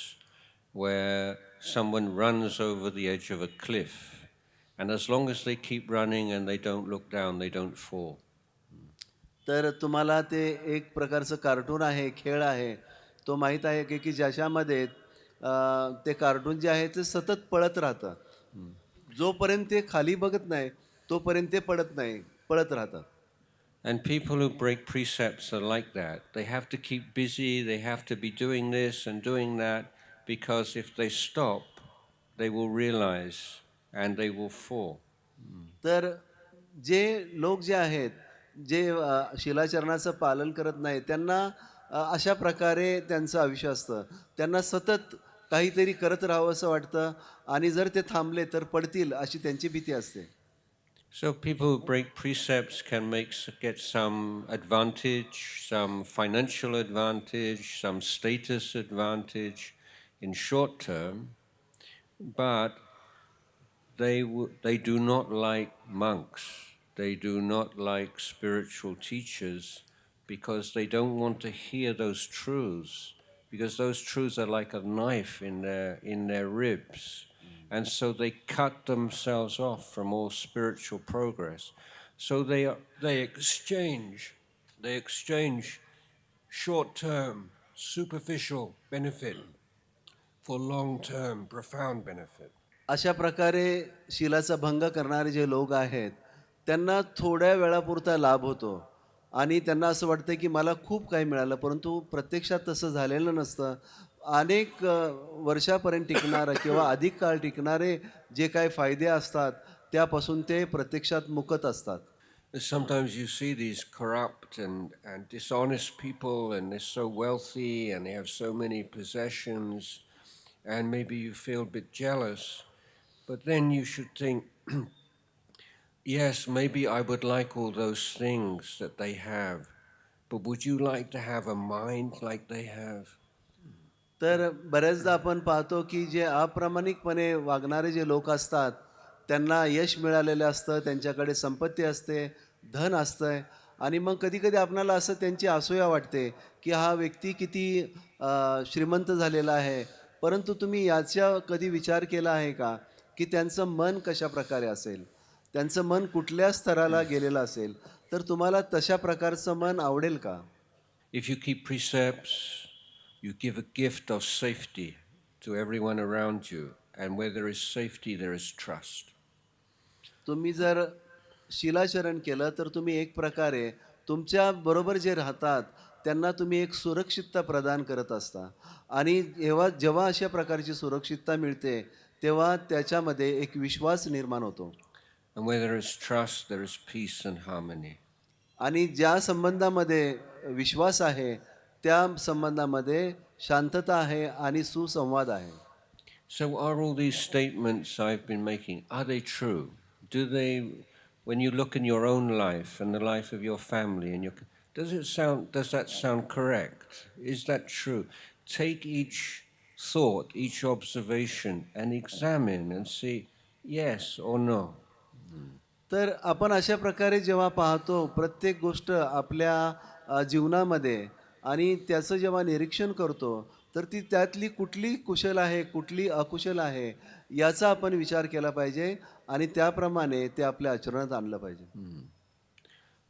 where someone runs over the edge of a cliff, and as long as they keep running and they don't look down, they don't fall. तर तुम्हाला ते एक प्रकारचं कार्टून आहे, खेळ आहे, तो माहीत आहे की ज्याच्यामध्ये ते कार्टून जे आहे ते सतत पळत राहतं. जोपर्यंत ते खाली बघत नाही तोपर्यंत ते पळत राहतात. And people who break precepts are like that. They have to keep busy, they have to be doing this and doing that, because if they stop, they will realize and they will fall. तर जे लोक जे आहेत, जे शिलाचरणाचं पालन करत नाही, त्यांना अशा प्रकारे त्यांचं आयुष्य असतं. त्यांना सतत काहीतरी करत राहावं असं वाटतं आणि जर ते थांबले तर पडतील अशी त्यांची भीती असते. So people who break precepts can get some advantage, some financial advantage, some status advantage in short term, but they do not like monks. They do not like spiritual teachers because they don't want to hear those truths, because those truths are like a knife in their ribs. And so they cut themselves off from all spiritual progress. So they exchange short-term, superficial benefit for long-term, profound benefit. अशा प्रकारे शिलाचा भंग करणारे जे लोक आहेत, त्यांना थोड्या वेळापुरता लाभ होतो आणि त्यांना असं वाटतं की मला खूप काही मिळालं, परंतु प्रत्यक्षात तसं झालेलं नसतं. अनेक वर्षापर्यंत टिकणारं किंवा अधिक काळ टिकणारे जे काही फायदे असतात त्यापासून ते प्रत्यक्षात मुकत असतात. Sometimes you see these corrupt and dishonest people, and they're so wealthy and they have so many possessions, and maybe you feel a bit jealous, but then you should think, yes, maybe I would like all those things that they have, but would you like to have a mind like they have? तर बऱ्याचदा आपण पाहतो की जे अप्रामाणिकपणे वागणारे जे लोक असतात, त्यांना यश मिळालेलं असतं, त्यांच्याकडे संपत्ती असते, धन असतं आणि मग कधीकधी आपणाला असं त्यांची असूया वाटते की हा व्यक्ती किती श्रीमंत झालेला आहे, परंतु तुम्ही याचा कधी विचार केला आहे का की त्यांचं मन कशा प्रकारे असेल, त्यांचं मन कुठल्या स्तराला गेलेलं असेल, तर तुम्हाला तशा प्रकारचं मन आवडेल का? If you keep precepts, you give a gift of safety to everyone around you, and where there is safety, there is trust. तुम्ही जर शिलाचरण केलं तर तुम्ही एक प्रकारे तुमच्या बरोबर जे राहतात त्यांना तुम्ही एक सुरक्षितता प्रदान करत असता आणि जेव्हा अशा प्रकारची सुरक्षितता मिळते तेव्हा त्याच्यामध्ये एक विश्वास निर्माण होतो. And where there is trust, there is peace and harmony. आणि ज्या संबंधामध्ये विश्वास आहे त्या संबंधामध्ये शांतता आहे आणि सुसंवाद आहे. So are all these statements I've been making, are they true? Do they, when you look in your own life and the life of your family, and does that sound correct? Is that true? Take each thought, each observation, and examine and see yes or no. तर आपण अशा प्रकारे जेव्हा पाहतो प्रत्येक गोष्ट आपल्या जीवनामध्ये आणि त्याचं जेव्हा निरीक्षण करतो तर ती त्यातली कुठली कुशल आहे कुठली अकुशल आहे याचा आपण विचार केला पाहिजे आणि त्याप्रमाणे ते आपल्या आचरणात आणलं पाहिजे.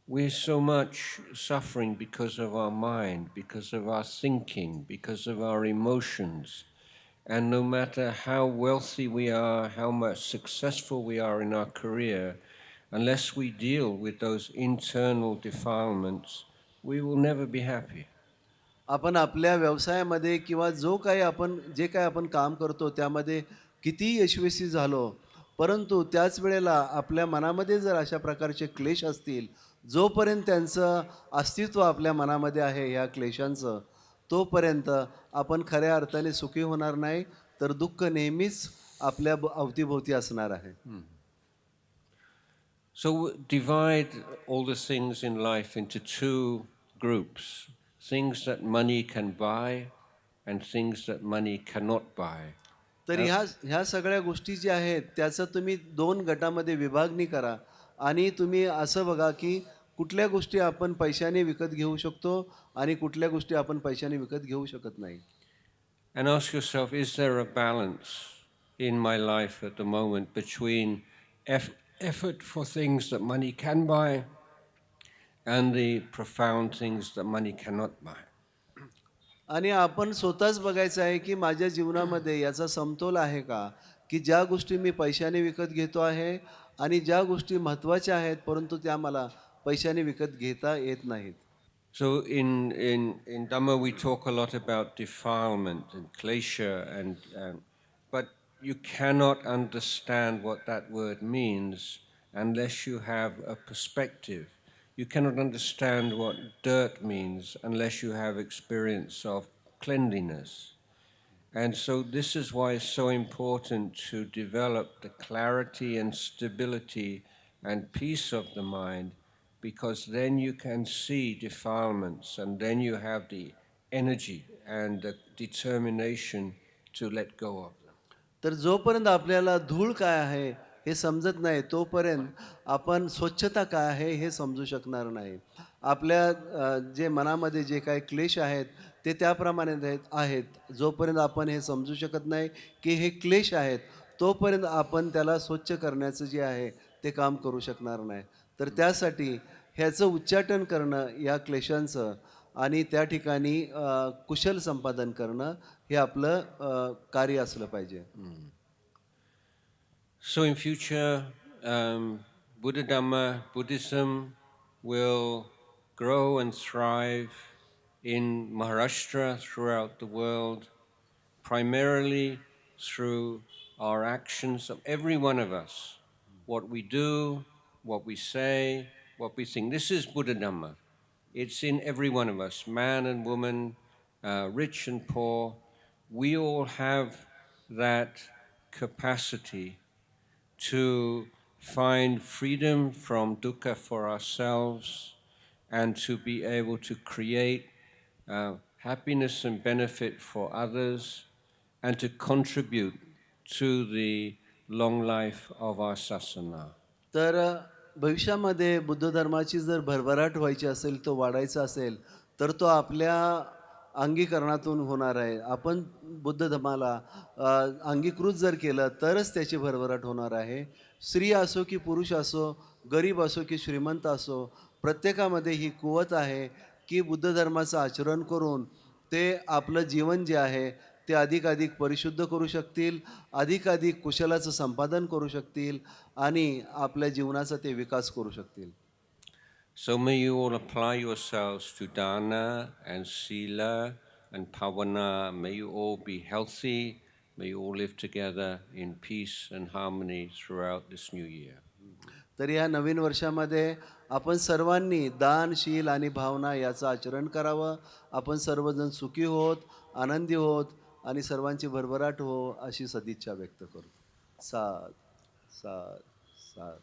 We're so much suffering because of our mind, because of our thinking, because of our emotions. And no matter how wealthy we are, how much successful we are in our career, unless we deal with those internal defilements, we will never be happy. आपण आपल्या व्यवसायामध्ये किंवा जे काही आपण काम करतो त्यामध्ये किती यशस्वी झालो, परंतु त्याच वेळेला आपल्या मनामध्ये जर अशा प्रकारचे क्लेश असतील, जोपर्यंत त्यांचं अस्तित्व आपल्या मनामध्ये आहे ह्या क्लेशांचं, तोपर्यंत आपण खऱ्या अर्थाने सुखी होणार नाही, तर दुःख नेहमीच आपल्या अवतीभोवती असणार आहे. So divide all the things in life into two groups, things that money can buy and things that money cannot buy. तर ह्या सगळ्या गोष्टी ज्या आहेत त्याचं तुम्ही 2 गटामध्ये विभागणी करा आणि तुम्ही असं बघा की कुठल्या गोष्टी आपण पैशाने विकत घेऊ शकतो आणि कुठल्या गोष्टी आपण पैशाने विकत घेऊ शकत नाही. And ask yourself, is there a balance in my life at the moment between effort for things that money can buy and the profound things that money cannot buy? आणि आपण स्वतःच बघायचं आहे की माझ्या जीवनामध्ये याचा समतोल आहे का, की ज्या गोष्टी मी पैशाने विकत घेतो आहे आणि ज्या गोष्टी महत्त्वाच्या आहेत परंतु त्या मला पैशाने विकत घेता येत नाहीत. So in Dhamma we talk a lot about defilement and klesha, but you cannot understand what that word means unless you have a perspective. You cannot understand what dirt means unless you have experience of cleanliness. And so this is why it's so important to develop the clarity and stability and peace of the mind, because then you can see defilements and then you have the energy and the determination to let go of them. तर जोपर्यंत आपल्याला धूळ काय आहे हे समजत नाही तोपर्यंत आपण स्वच्छता काय आहे हे समजू शकणार नाही. आपल्या जे मनामध्ये जे काही क्लेश आहेत ते त्याप्रमाणे आहेत. जोपर्यंत आपण हे समजू शकत नाही की हे क्लेश आहेत तोपर्यंत आपण त्याला स्वच्छ करण्याचं जे आहे ते काम करू शकणार नाही. तर त्यासाठी ह्याचं उच्चाटन करणं या क्लेशांचं आणि त्या ठिकाणी कुशल संपादन करणं हे आपलं कार्य असलं पाहिजे. So in future, Buddha Dhamma, Buddhism will grow and thrive in Maharashtra, throughout the world, primarily through our actions of every one of us. What we do, what we say, what we think. This is Buddha Dhamma. It's in every one of us, man and woman, rich and poor. We all have that capacity to find freedom from dukkha for ourselves and to be able to create happiness and benefit for others and to contribute to the long life of our sasana. तर भविष्यामध्ये बुद्ध धर्माची जर भरभराट व्हायची असेल, तो वाढायचा असेल, तर तो आपल्या अंगीकरणातून होणार आहे. आपण बुद्ध धर्माला अंगीकृत जर केलं तरच त्याची भरभराट होणार आहे. स्त्री असो की पुरुष असो, गरीब असो की श्रीमंत असो, प्रत्येकामध्ये ही कुवत आहे की बुद्ध धर्माचं आचरण करून ते आपलं जीवन जे आहे ते अधिकाधिक परिशुद्ध करू शकतील, अधिकाधिक कुशलाचं संपादन करू शकतील आणि आपल्या जीवनाचा ते विकास करू शकतील. So may you all apply yourselves to dana and sila and pavana. May you all be healthy. May you all live together in peace and harmony throughout this new year. तर या नवीन वर्षामध्ये आपण सर्वांनी दान, शील आणि भावना याचं आचरण करावं. आपण सर्वजण सुखी होत, आनंदी होत आणि सर्वांची भरभराट हो अशी सदिच्छा व्यक्त करू. साध साध साध.